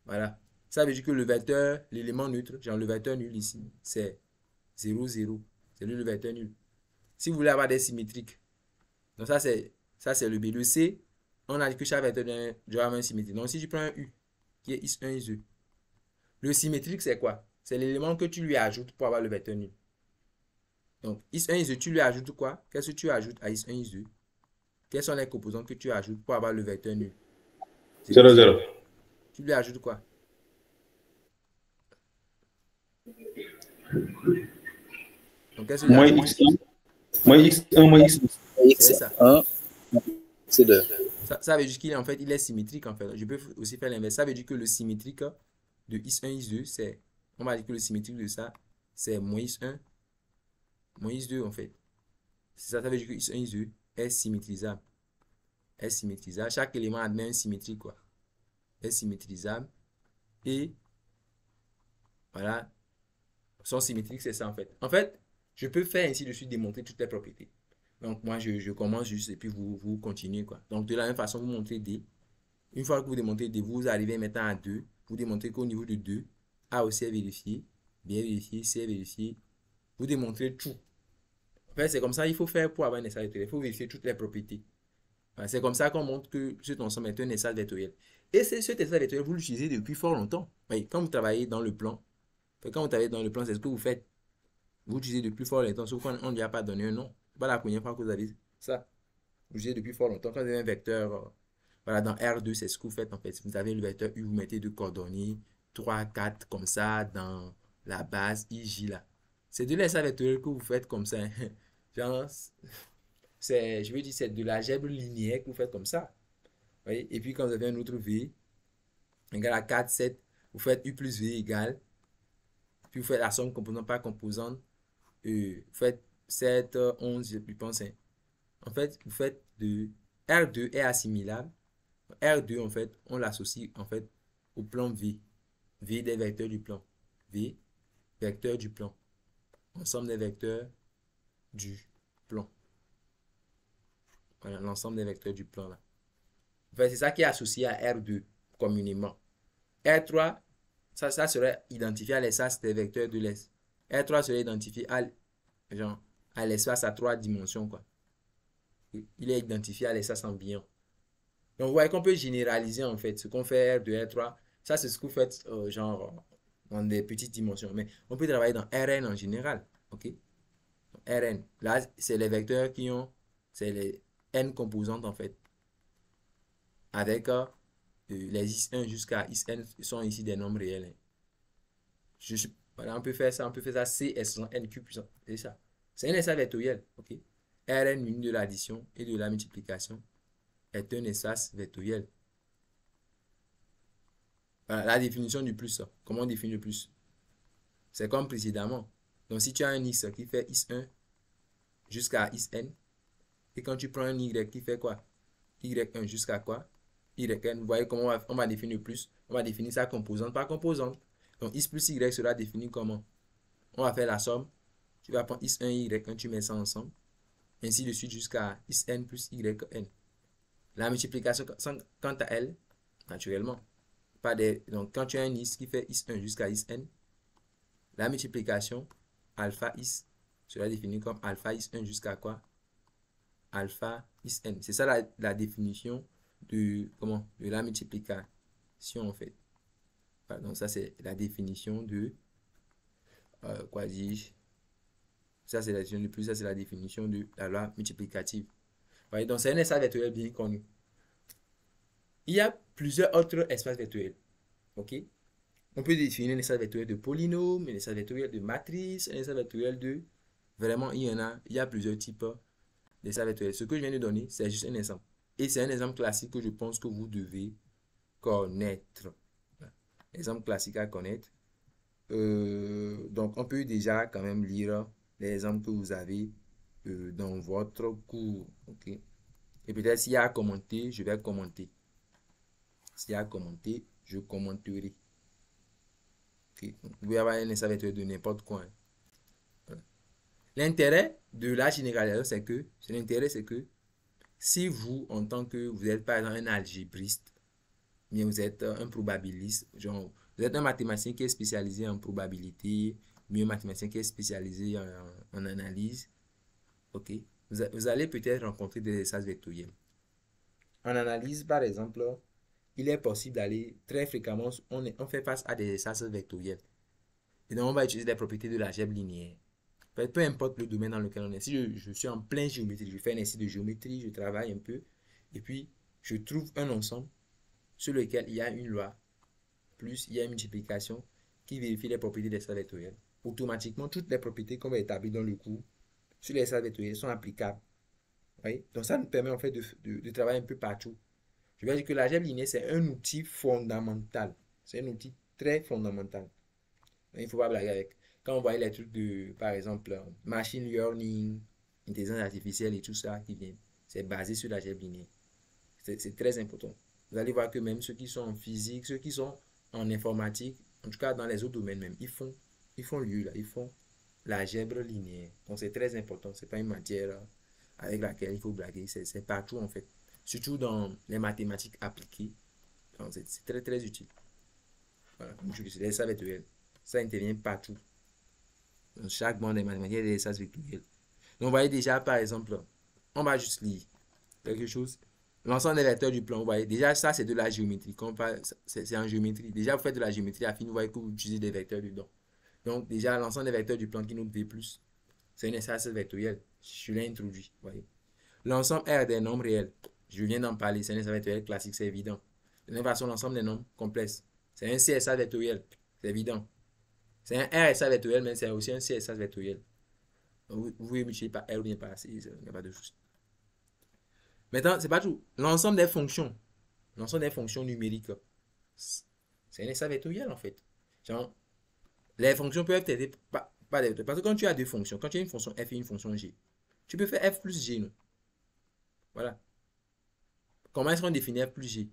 voilà. Ça veut dire que le vecteur, l'élément neutre, genre le vecteur nul ici, c'est 0, 0. C'est lui le vecteur nul. Si vous voulez avoir des symétriques, donc ça c'est le B. Le C, on a dit que chaque vecteur doit avoir un symétrique. Donc si tu prends un U qui est is1, is2, le symétrique c'est quoi? C'est l'élément que tu lui ajoutes pour avoir le vecteur nul. Donc is1, is2, tu lui ajoutes quoi? Qu'est-ce que tu ajoutes à is1, is2? Quels sont les composants que tu ajoutes pour avoir le vecteur nul? 0, 0. Tu lui ajoutes quoi? Donc qu'est-ce que Moins j'ajoute? x1, moins x1, moins x2. C'est ça. x1, x2. Ça veut dire qu'il est en fait, il est symétrique en fait. Je peux aussi faire l'inverse. Ça veut dire que le symétrique de is1, is2, c'est, on va dire que le symétrique de ça, c'est moins is1, moins is2 en fait. Ça veut dire que is1, is2 est symétrisable. Est symétrisable. Chaque élément admet un symétrique quoi. Est symétrisable. Et voilà, son symétrique c'est ça en fait. En fait, je peux faire ainsi de suite démontrer toutes les propriétés. Donc moi je commence juste et puis vous continuez quoi. Donc de la même façon vous montrez D. Une fois que vous démontrez D, vous arrivez maintenant à 2. Vous démontrez qu'au niveau de 2, A aussi est vérifié, B est vérifié, C est vérifié. Vous démontrez tout. En fait, c'est comme ça qu'il faut faire pour avoir un espace vectoriel. Il faut vérifier toutes les propriétés. C'est comme ça qu'on montre que cet ensemble est un espace vectoriel. Et cet espace vectoriel, vous l'utilisez depuis fort longtemps. Quand vous travaillez dans le plan, quand vous travaillez dans le plan, c'est ce que vous faites. Vous l'utilisez depuis fort longtemps, sauf qu'on ne lui a pas donné un nom. Ce n'est pas la première fois que vous avez ça. Vous l'utilisez depuis fort longtemps. Quand vous avez un vecteur, voilà, dans R2, c'est ce que vous faites en fait. Vous avez le vecteur U, vous mettez deux coordonnées, 3, 4, comme ça, dans la base IJ là. C'est de l'espace vectoriel que vous faites comme ça. Genre, je veux dire, c'est de l'algèbre linéaire que vous faites comme ça. Voyez? Et puis quand vous avez un autre V, égal à 4, 7, vous faites U plus V égale, puis vous faites la somme composante par composante, vous faites 7, 11, je pense. En fait, vous faites de R2 est assimilable. R2, en fait, on l'associe en fait au plan V. V des vecteurs du plan. V, vecteur du plan. Ensemble des vecteurs du plan. Voilà, l'ensemble des vecteurs du plan là. En fait, c'est ça qui est associé à R2 communément. R3, ça serait identifié à l'espace des vecteurs de l'Est. R3 serait identifié à l'espace à 3 dimensions, quoi. Il est identifié à l'espace ambiant. Donc, vous voyez qu'on peut généraliser, en fait, ce qu'on fait R2, R3. Ça, c'est ce que vous faites, dans des petites dimensions. Mais on peut travailler dans Rn en général, ok? Rn, là, c'est les vecteurs qui ont, c'est les n composantes, en fait. Avec les is1 jusqu'à isn sont ici des nombres réels. Voilà, on peut faire ça, C, S, N, Q puissant. C'est ça. C'est un espace vectoriel, ok? Rn muni de l'addition et de la multiplication est un espace vectoriel. Voilà, la définition du plus. Comment on définit le plus? C'est comme précédemment. Donc, si tu as un x qui fait is1 jusqu'à Xn. Et quand tu prends un Y qui fait quoi? Y1 jusqu'à quoi? Yn, vous voyez comment on va définir le plus? On va définir sa composante par composante. Donc, X plus Y sera défini comment? On va faire la somme. Tu vas prendre X1 et Y1, tu mets ça ensemble. Ainsi de suite jusqu'à Xn plus Yn. La multiplication, quant à elle, naturellement, donc quand tu as un X qui fait X1 jusqu'à Xn, la multiplication alpha X sera définie comme alpha X1 jusqu'à quoi? Alpha Xn. C'est ça la définition de la multiplication en fait. Donc ça c'est la définition de quoi dis-je? Ça c'est la définition de plus, ça c'est la définition de la loi multiplicative. Voyez, donc c'est un espace vectoriel bien connu. Il y a plusieurs autres espaces vectoriels. Ok? On peut définir un espace vectoriel de polynôme, un espace vectoriel de matrice, un espace vectoriel de... Vraiment, il y a plusieurs types d'espaces vectoriels. Ce que je viens de donner, c'est juste un exemple. Et c'est un exemple classique que je pense que vous devez connaître. Exemple classique à connaître. Donc, on peut déjà quand même lire les exemples que vous avez dans votre cours. Ok? Et peut-être s'il y a à commenter, je vais commenter. S'il y a à commenter, je commenterai. Okay. Vous pouvez avoir un espace vectoriel de n'importe quoi. Hein. Voilà. L'intérêt de la généralisation, c'est que si vous, en tant que vous êtes par exemple un algébriste, mais vous êtes un probabiliste, genre vous êtes un mathématicien qui est spécialisé en probabilité, mais un mathématicien qui est spécialisé en analyse, ok, vous allez peut-être rencontrer des espaces vectoriels. En analyse, par exemple, il est possible d'aller très fréquemment, on fait face à des espaces vectoriels. Et donc, on va utiliser les propriétés de l'algèbre linéaire. Peu importe le domaine dans lequel on est. Si je suis en plein géométrie, je fais un essai de géométrie, je travaille un peu, et puis je trouve un ensemble sur lequel il y a une loi, plus il y a une multiplication qui vérifie les propriétés des espaces vectoriels. Automatiquement, toutes les propriétés qu'on va établir dans le cours sur les espaces vectoriels sont applicables. Oui? Donc ça nous permet en fait de travailler un peu partout. Je vais dire que l'algèbre linéaire, c'est un outil fondamental. C'est un outil très fondamental. Il ne faut pas blaguer avec. Quand on voit les trucs de, par exemple, machine learning, intelligence artificielle et tout ça qui vient, c'est basé sur l'algèbre linéaire. C'est très important. Vous allez voir que même ceux qui sont en physique, ceux qui sont en informatique, en tout cas dans les autres domaines même, ils font l'algèbre linéaire. Donc c'est très important. Ce n'est pas une matière avec laquelle il faut blaguer. C'est partout en fait. Surtout dans les mathématiques appliquées. C'est très très utile. Voilà, comme je disais, ça vectoriel. Ça intervient partout. Dans chaque bande des mathématiques, il y a des espaces vectoriels. Donc, vous voyez déjà, par exemple, on va juste lire quelque chose. L'ensemble des vecteurs du plan, vous voyez, déjà, ça, c'est de la géométrie. C'est en géométrie. Déjà, vous faites de la géométrie affine, vous voyez que vous utilisez des vecteurs dedans. Donc, déjà, l'ensemble des vecteurs du plan qui nous V+, c'est un espace vectoriel. Je l'ai introduit, vous voyez. L'ensemble R des nombres réels, je viens d'en parler, c'est un espace vectoriel classique, c'est évident. De la même façon, l'ensemble des nombres complexes, c'est un CSA vectoriel, c'est évident. C'est un RSA vectoriel, mais c'est aussi un CSA vectoriel. Vous pouvez multiplier par R ou bien par C, il n'y a pas de souci. Maintenant, c'est pas tout. L'ensemble des fonctions numériques, c'est un SA vectoriel en fait. Genre, les fonctions peuvent être pas des vecteurs. Parce que quand tu as deux fonctions, quand tu as une fonction f et une fonction g, tu peux faire f plus g, non? Voilà. Comment est-ce qu'on définit f plus g?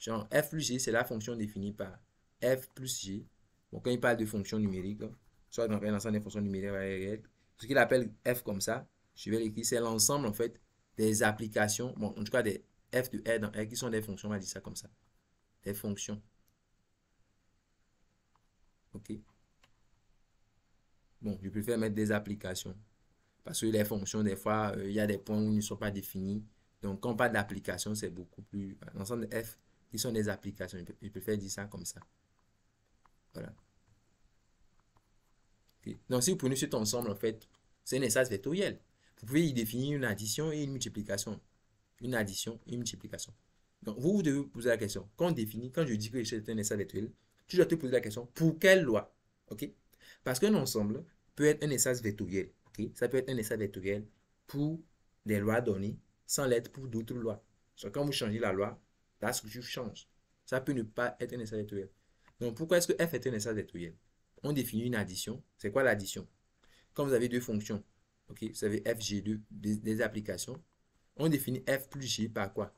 Genre, f plus g, c'est la fonction définie par f plus g. Bon, quand il parle de fonctions numériques, soit dans l'ensemble des fonctions numériques, ce qu'il appelle f comme ça, je vais l'écrire, c'est l'ensemble en fait des applications, bon, en tout cas des f de R dans R qui sont des fonctions, on va dire ça comme ça. Des fonctions. Ok. Bon, je préfère mettre des applications. Parce que les fonctions, des fois, il y a des points où ils ne sont pas définis. Donc, quand on parle d'application, c'est beaucoup plus. L'ensemble de f qui sont des applications. Je préfère dire ça comme ça. Voilà. Okay. Donc, si vous prenez cet ensemble, en fait, c'est un espace vectoriel. Vous pouvez y définir une addition et une multiplication. Une addition et une multiplication. Donc, vous devez vous poser la question. Quand je dis que c'est un espace vectoriel, tu dois te poser la question, pour quelle loi? Ok? Parce qu'un ensemble peut être un espace vectoriel. Okay? Ça peut être un espace vectoriel pour des lois données, sans l'être pour d'autres lois. Donc, quand vous changez la loi, la structure change. Ça peut ne pas être un espace vectoriel. Donc, pourquoi est-ce que f est un espace vectoriel? On définit une addition. C'est quoi l'addition? Quand vous avez deux fonctions, Ok, vous savez FG2 des applications. On définit F plus G par quoi?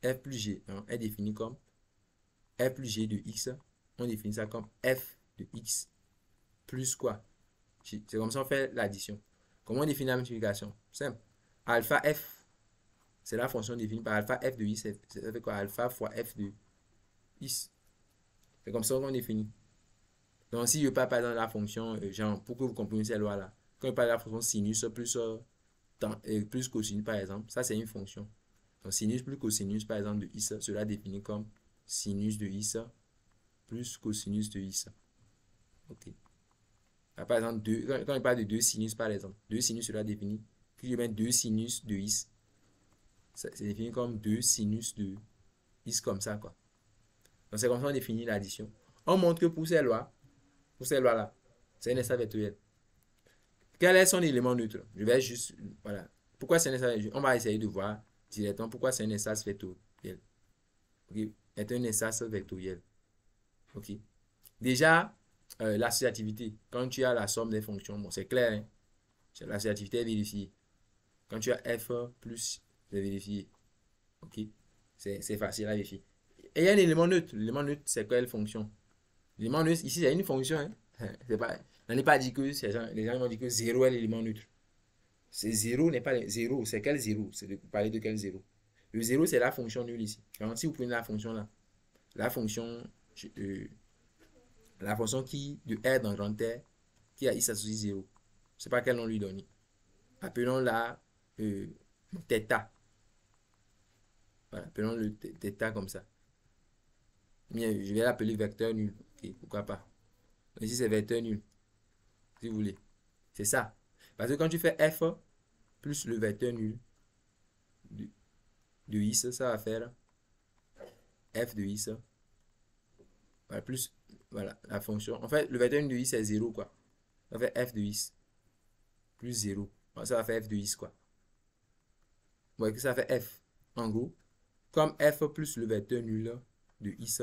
F plus G hein, est défini comme F plus G de X. On définit ça comme F de X plus quoi? C'est comme ça on fait l'addition. Comment on définit la multiplication? Simple. Alpha F, c'est la fonction définie par alpha F de X. Ça fait quoi? Alpha fois F de X. C'est comme ça qu'on définit. Donc, si je parle par exemple de la fonction, genre, pour que vous compreniez ces lois-là, quand je parle de la fonction sinus plus cosinus, par exemple, ça c'est une fonction. Donc, sinus plus cosinus, par exemple, de X, cela définit comme sinus de X plus cosinus de X. Ok. Là, par exemple, quand on parle de 2 sinus, par exemple, 2 sinus, cela définit, puis je mets 2 sinus de X, c'est défini comme 2 sinus de X comme ça, quoi. Donc, c'est comme ça qu'on définit l'addition. On montre que pour ces lois-là, c'est un espace vectoriel. Quel est son élément neutre? Je vais juste, voilà. Pourquoi c'est un espace vectoriel? On va essayer de voir directement pourquoi c'est un espace vectoriel. Okay. C'est un espace vectoriel. Ok. Déjà, l'associativité, quand tu as la somme des fonctions, bon, c'est clair, hein? L'associativité est vérifiée. Quand tu as f plus, c'est vérifié. Ok. C'est facile à vérifier. Et il y a un élément neutre. L'élément neutre, c'est quelle fonction? L'élément neutre, ici, il y a une fonction. Hein? On n'est pas dit que les gens m'ont dit que 0 est l'élément neutre. C'est 0 n'est pas 0. C'est quel 0? C'est de parler de quel 0? Le 0, c'est la fonction nulle ici. Alors, si vous prenez la fonction là, la fonction qui de R dans grand R, qui a x associe 0. Je ne sais pas quel nom lui donner. Appelons-la θ. Voilà, appelons le θ comme ça. Bien, je vais l'appeler vecteur nul. Okay, pourquoi pas? Ici, c'est vecteur nul. Si vous voulez. C'est ça. Parce que quand tu fais f plus le vecteur nul de x, ça va faire f de x. Voilà, plus voilà, la fonction. En fait, le vecteur nul de x, c'est 0, quoi. Ça va faire f de x plus 0. Ça va faire f de x, quoi. Vous voyez que ça fait f. En gros, comme f plus le vecteur nul de x,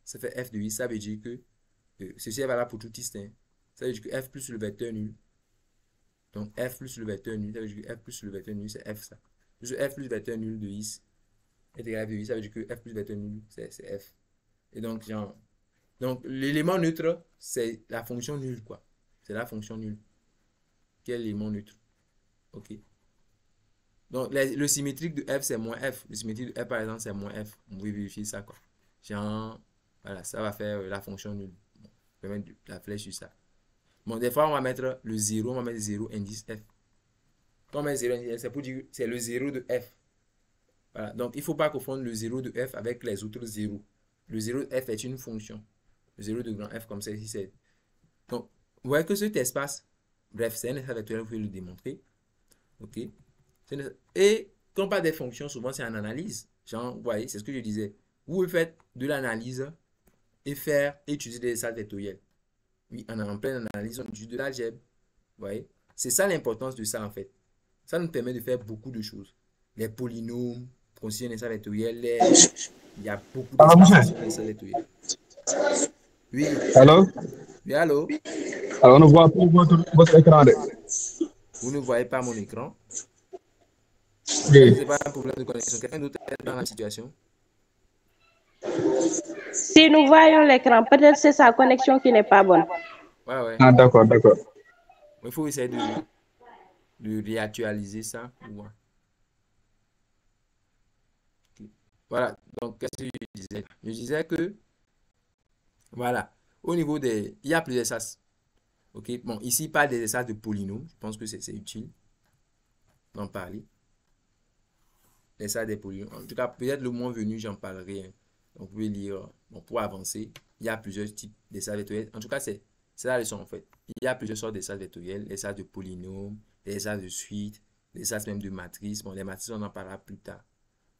ça fait f de x. Ça veut dire que ceci est valable pour tout x. Hein. Ça veut dire que f plus le vecteur nul. Donc f plus le vecteur nul, ça veut dire que f plus le vecteur nul, c'est f ça. Parce que f plus le vecteur nul de x est égal à f de x, ça veut dire que f plus le vecteur nul, c'est f. Et donc, l'élément neutre, c'est la fonction nulle, quoi. C'est la fonction nulle. Quel élément neutre? Ok. Donc, le symétrique de f, c'est moins f. Le symétrique de f, par exemple, c'est moins f. On peut vérifier ça, quoi. Genre, voilà, ça va faire la fonction nulle. Bon, je vais mettre la flèche sur ça. Bon, des fois, on va mettre le 0, on va mettre 0 indice f. Quand on met 0 indice f, c'est pour dire que c'est le 0 de f. Voilà. Donc, il ne faut pas confondre le 0 de f avec les autres 0. Le 0 de f est une fonction. Le 0 de grand f, comme ça, ici, c'est... Donc, vous voyez que cet espace, bref, c'est un espace vectoriel, vous pouvez le démontrer. Ok. Et quand on parle des fonctions, souvent, c'est en analyse. Genre, vous voyez, c'est ce que je disais. Vous faites de l'analyse et utiliser des espaces vectoriels. Oui, en pleine analyse, on utilise de l'algèbre. Vous voyez? C'est ça l'importance de ça, en fait. Ça nous permet de faire beaucoup de choses. Les polynômes, considérer un espace vectoriel, il y a beaucoup d'espace sur les espaces vectoriels. Oui. Allô? Oui, allô? Alors, on ne voit pas votre écran. Vous ne voyez pas mon écran? Oui. C'est pas un problème de connexion. Quelqu'un d'autre est dans la situation? Si nous voyons l'écran, peut-être c'est sa connexion qui n'est pas bonne. Ouais, ouais. Ah, d'accord. Il faut essayer de réactualiser ça. Okay. Voilà. Donc, qu'est-ce que je disais? Je disais que, voilà, au niveau des... Il y a plusieurs espaces. Ok. Bon, ici, il parle des espaces de polynômes. Je pense que c'est utile d'en parler. Les espaces des polynômes. En tout cas, peut-être le moment venu, j'en parlerai. Hein. Donc, vous pouvez lire. Bon, pour avancer, il y a plusieurs types d'espaces vectoriels. En tout cas, c'est la leçon, en fait. Il y a plusieurs sortes d'espaces vectoriels. Les espaces de polynômes, les espaces de suite, les espaces même de matrices. Bon, les matrices, on en parlera plus tard.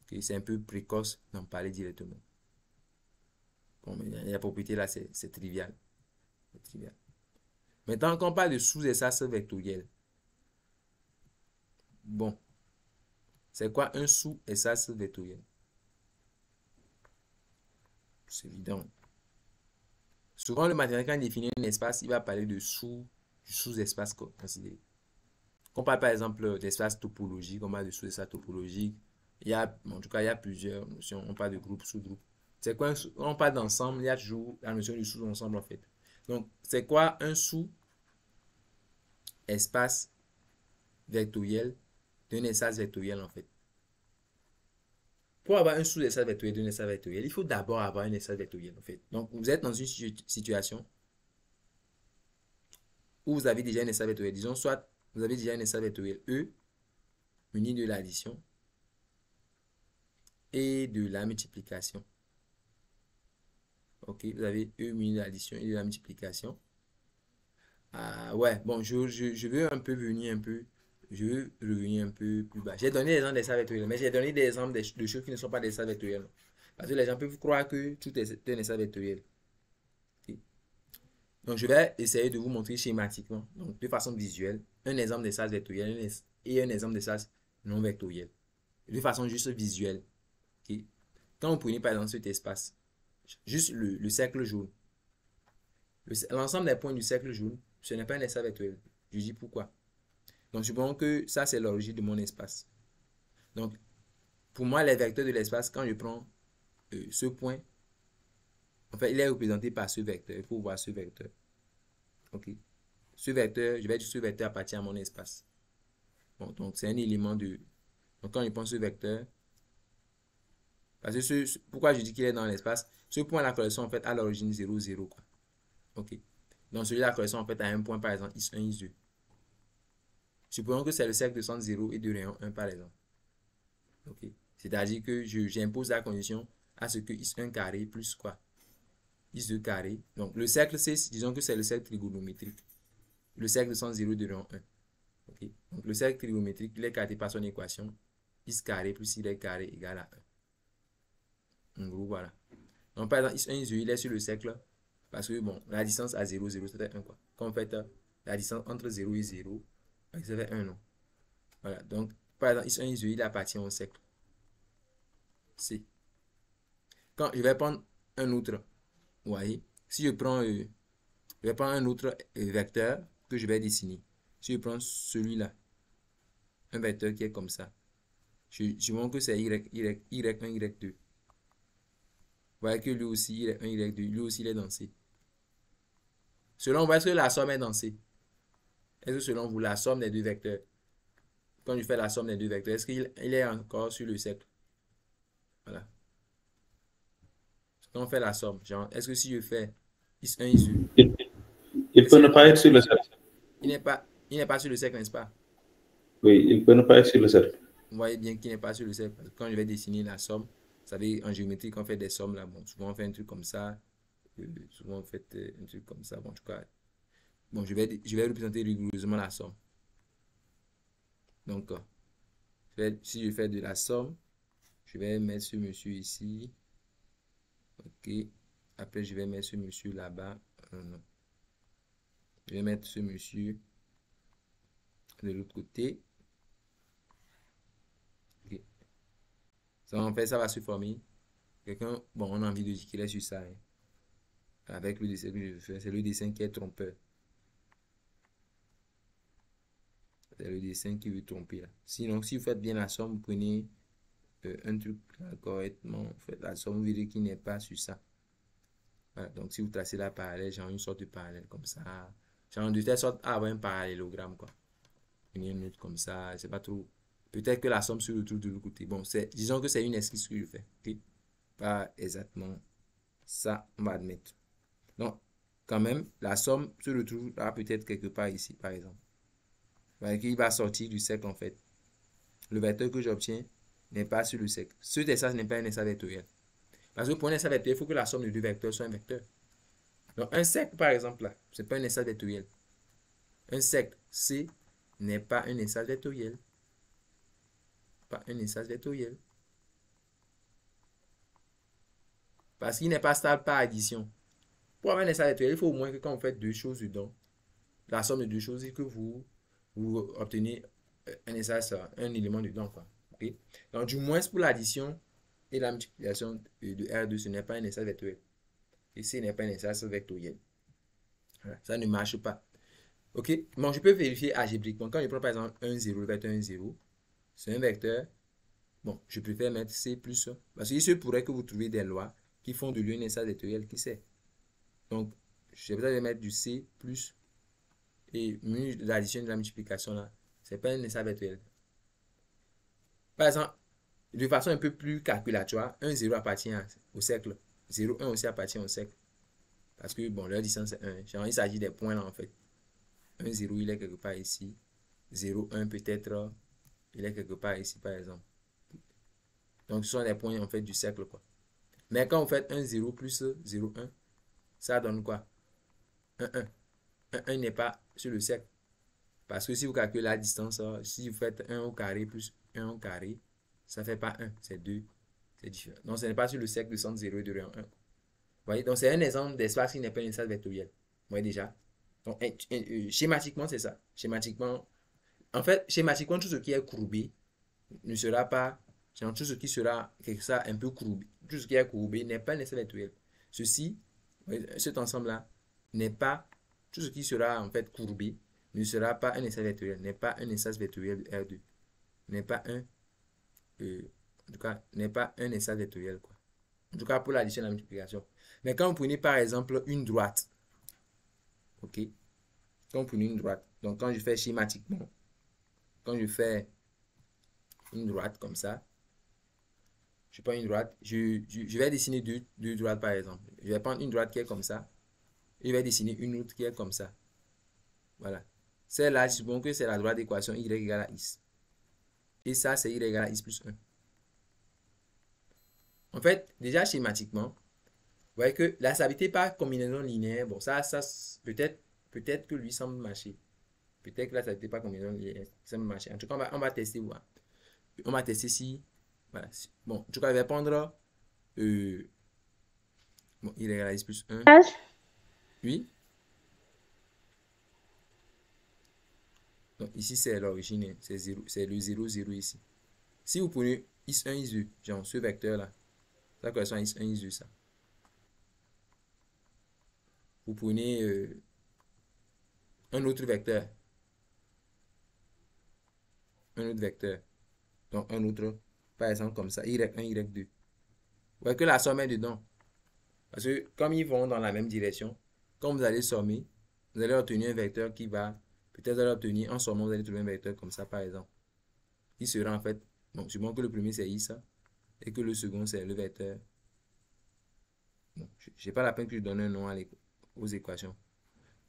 Okay? C'est un peu précoce d'en parler directement. Bon, mais la propriété là, c'est trivial. C'est trivial. Maintenant, quand on parle de sous-espaces vectoriels, bon, c'est quoi un sous-espace vectoriel? C'est évident. Souvent, le mathématicien, quand il définit un espace, il va parler de sous-espace considéré. on parle par exemple d'espace topologique, on parle de sous-espace topologique. Il y a, en tout cas, il y a plusieurs notions. On parle de groupe, sous-groupe. C'est quoi on parle d'ensemble, il y a toujours la notion du sous-ensemble en fait. Donc, c'est quoi un sous-espace vectoriel d'un espace vectoriel en fait? Pour avoir un sous-espace vectoriel d'un espace vectoriel, il faut d'abord avoir un espace vectoriel en fait. Donc, vous êtes dans une situation où vous avez déjà un espace vectoriel. Disons, soit vous avez déjà un espace vectoriel E muni de l'addition et de la multiplication. Ok, vous avez E muni de l'addition et de la multiplication. Ah ouais, bon, je veux je veux revenir un peu plus bas. J'ai donné des exemples d'espaces vectoriels, mais j'ai donné des exemples de choses qui ne sont pas des espaces vectoriels. Parce que les gens peuvent croire que tout est un espace vectoriel. Okay. Donc, je vais essayer de vous montrer schématiquement, donc de façon visuelle, un exemple d'espace vectoriel et un exemple d'espace non vectoriel. De façon juste visuelle. Okay. Quand vous prenez par exemple cet espace, juste le cercle jaune, l'ensemble des points du cercle jaune, ce n'est pas un espace vectoriel. Je dis pourquoi. Donc, supposons que ça, c'est l'origine de mon espace. Donc, pour moi, les vecteurs de l'espace, quand je prends ce point, en fait, il est représenté par ce vecteur. Il faut voir ce vecteur. OK. Ce vecteur, je vais dire ce vecteur appartient à mon espace. Bon, donc, c'est un élément de... Donc, quand je prends ce vecteur, parce que pourquoi je dis qu'il est dans l'espace, ce point-là correspond en fait à l'origine 0, 0, quoi. OK. Donc, celui-là correspond en fait à un point, par exemple, x1, x2. Supposons que c'est le cercle de centre 0 et de rayon 1 par exemple. Okay. C'est-à-dire que j'impose la condition à ce que x1 carré plus quoi? X2 carré. Donc le cercle, disons que c'est le cercle trigonométrique. Le cercle de centre 0 et de rayon 1. Okay. Donc le cercle trigonométrique, il est caractérisé par son équation x carré plus y carré égale à 1. En gros, voilà. Donc par exemple, x1, x2, il est sur le cercle parce que bon, la distance à 0, 0, c'était 1 quoi. Comme en fait, la distance entre 0 et 0, ça fait 1 non. Voilà, donc par exemple, x1, x2, il appartient au cercle C. Quand je vais prendre un autre, vous voyez, si je prends, je vais prendre un autre vecteur que je vais dessiner. Si je prends celui-là, un vecteur qui est comme ça, je montre que c'est y1, y2. Vous voyez que lui aussi, y1, y2, lui aussi, il est dans C. Selon vous, est-ce que la somme est dans C? Est-ce que selon vous, la somme des deux vecteurs, quand je fais la somme des deux vecteurs, est-ce qu'il est encore sur le cercle? Voilà. Quand on fait la somme, genre, est-ce que si je fais x1, x2, il peut ne pas être sur le cercle. il n'est pas sur le cercle, n'est-ce pas? Oui, il peut ne pas être sur le cercle. Vous voyez bien qu'il n'est pas sur le cercle. Parce que quand je vais dessiner la somme, vous savez, en géométrie, quand on fait des sommes, là, bon, souvent on fait un truc comme ça. Souvent on fait un truc comme ça. Bon, en tout cas, bon, je vais représenter rigoureusement la somme. Donc, si je fais de la somme, je vais mettre ce monsieur ici. OK. Après, je vais mettre ce monsieur là-bas. Non. Je vais mettre ce monsieur de l'autre côté. OK. Ça, en fait, ça va se former. Quelqu'un, bon, on a envie de dire qu'il est sur ça. Hein. Avec le dessin que je fais, c'est le dessin qui est trompeur. C'est le dessin qui veut tromper là. Sinon, si vous faites bien la somme, vous prenez un truc là, correctement, vous faites la somme, vous verrez qu'il n'est pas sur ça. Voilà, donc si vous tracez la parallèle, genre une sorte de parallèle comme ça, genre de telle sorte à avoir un parallélogramme quoi. Une autre comme ça, c'est pas trop. Peut-être que la somme se retrouve de l'autre côté. Bon, disons que c'est une esquisse que je fais. Okay? Pas exactement ça, on va admettre. Donc, quand même, la somme se retrouve là peut-être quelque part ici, par exemple. Vous voyez qu'il va sortir du cercle en fait. Le vecteur que j'obtiens n'est pas sur le cercle. Ce dessin n'est pas un espace vectoriel. Parce que pour un espace vectoriel, il faut que la somme de deux vecteurs soit un vecteur. Donc, un cercle, par exemple, là, ce n'est pas un espace vectoriel. Un cercle C n'est pas un espace vectoriel. Pas un espace vectoriel. Parce qu'il n'est pas stable par addition. Pour avoir un espace vectoriel, il faut au moins que quand vous faites deux choses dedans, la somme de deux choses, et que vous obtenez un espace, un élément dedans. Quoi. Okay? Donc, du moins, pour l'addition et la multiplication de R2, ce n'est pas un espace vectoriel. Et ce n'est pas un espace vectoriel. Voilà, ça ne marche pas. Ok, bon, je peux vérifier algébriquement. Quand je prends par exemple 1, 0, le vecteur 1, 0, c'est un vecteur. Bon, je préfère mettre C plus 1. Parce qu'il se pourrait que vous trouviez des lois qui font de lui un espace vectoriel, qui sait. Donc, j'ai besoin de mettre du C plus et l'addition de la multiplication là, c'est pas un espace vectoriel. Par exemple, de façon un peu plus calculatoire, 1, 0 appartient au cercle. 0, 1 aussi appartient au cercle. Parce que, bon, leur distance c'est 1. Genre, il s'agit des points là en fait. 1, 0, il est quelque part ici. 0, 1 peut-être, il est quelque part ici par exemple. Donc, ce sont les points en fait du cercle quoi. Mais quand vous faites 1, 0 plus 0, 1, ça donne quoi? 1, 1. 1, 1 n'est pas sur le cercle. Parce que si vous calculez la distance, si vous faites 1 au carré plus 1 au carré, ça ne fait pas 1, c'est 2. C'est différent. Donc, ce n'est pas sur le cercle de centre 0 et de rayon 1. Vous voyez? Donc, c'est un exemple d'espace qui n'est pas un espace vectoriel. Vous voyez déjà? Donc, schématiquement, c'est ça. Schématiquement, en fait, schématiquement, tout ce qui est courbé ne sera pas, genre, tout ce qui sera quelque chose un peu courbé, tout ce qui est courbé n'est pas un espace vectoriel. Ceci, cet ensemble-là, n'est pas, tout ce qui sera en fait courbé ne sera pas un espace vectoriel, n'est pas un espace vectoriel R2, n'est pas un, en tout cas, n'est pas un espace vectoriel, quoi. En tout cas, pour l'addition et la multiplication. Mais quand vous prenez par exemple une droite, ok, quand vous prenez une droite, donc quand je fais schématiquement, quand je fais une droite comme ça, je prends une droite, je vais dessiner deux droites par exemple. Je vais prendre une droite qui est comme ça, et je vais dessiner une autre qui est comme ça. Voilà. Celle-là, je suppose que c'est la droite d'équation y égale à x. Et ça, c'est y égale à x plus 1. En fait, déjà schématiquement, vous voyez que la stabilité par combinaison linéaire, bon, ça peut-être que lui semble marcher. Peut-être que la stabilité par combinaison linéaire semble marcher. En tout cas, on va tester, voir. On va tester si, voilà. Bon, en tout cas, je vais prendre, bon, y égale à x plus 1. Oui. Donc ici, c'est l'origine, c'est le 0, 0 ici. Si vous prenez x1, x2, genre ce vecteur-là, ça correspond à x1, x2, ça. Vous prenez un autre vecteur. Donc un autre, par exemple comme ça, y1, y2. Vous voyez que la somme est dedans. Parce que comme ils vont dans la même direction, quand vous allez sommer, vous allez obtenir un vecteur qui va, peut-être vous allez obtenir, en sommant, vous allez trouver un vecteur comme ça, par exemple. Qui sera en fait, donc supposons que le premier c'est i ça, et que le second c'est le vecteur. Bon, je n'ai pas la peine que je donne un nom aux équations.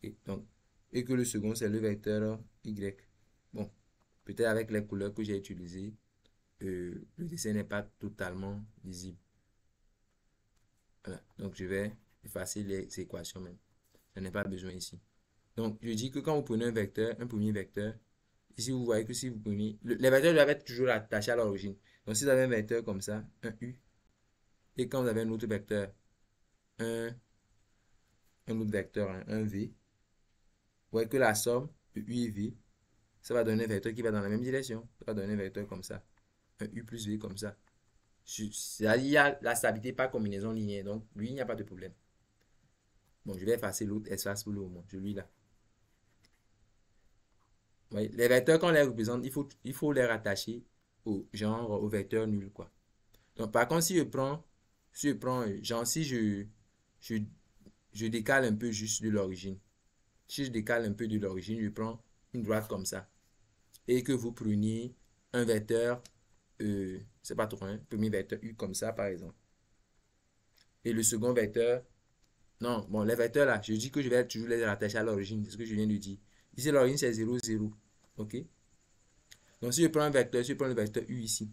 Et que le second c'est le vecteur y. Bon, peut-être avec les couleurs que j'ai utilisées, le dessin n'est pas totalement lisible. Voilà, donc je vais effacer les équations même. Je n'ai pas besoin ici. Donc je dis que quand vous prenez un vecteur, un premier vecteur, ici vous voyez que si vous prenez, les vecteurs doivent être toujours attachés à l'origine. Donc si vous avez un vecteur comme ça, un U, et quand vous avez un autre vecteur, un autre vecteur, un V, vous voyez que la somme de U et V, ça va donner un vecteur qui va dans la même direction. Ça va donner un vecteur comme ça. Un U plus V comme ça. Il y a la stabilité par combinaison linéaire. Donc, lui, il n'y a pas de problème. Bon, je vais effacer l'autre espace pour le moment. Celui-là. Les vecteurs, quand on les représente, il faut les rattacher au genre, au vecteur nul, quoi. Donc, par contre, si je prends genre, si je décale un peu juste de l'origine. Si je décale un peu de l'origine, je prends une droite comme ça. Et que vous preniez un vecteur, c'est pas trop, hein, premier vecteur U comme ça, par exemple. Et le second vecteur, non, bon, les vecteurs là, je dis que je vais toujours les rattacher à l'origine, c'est ce que je viens de dire. Ici, l'origine, c'est 0, 0. OK? Donc, si je prends un vecteur, si je prends le vecteur U ici.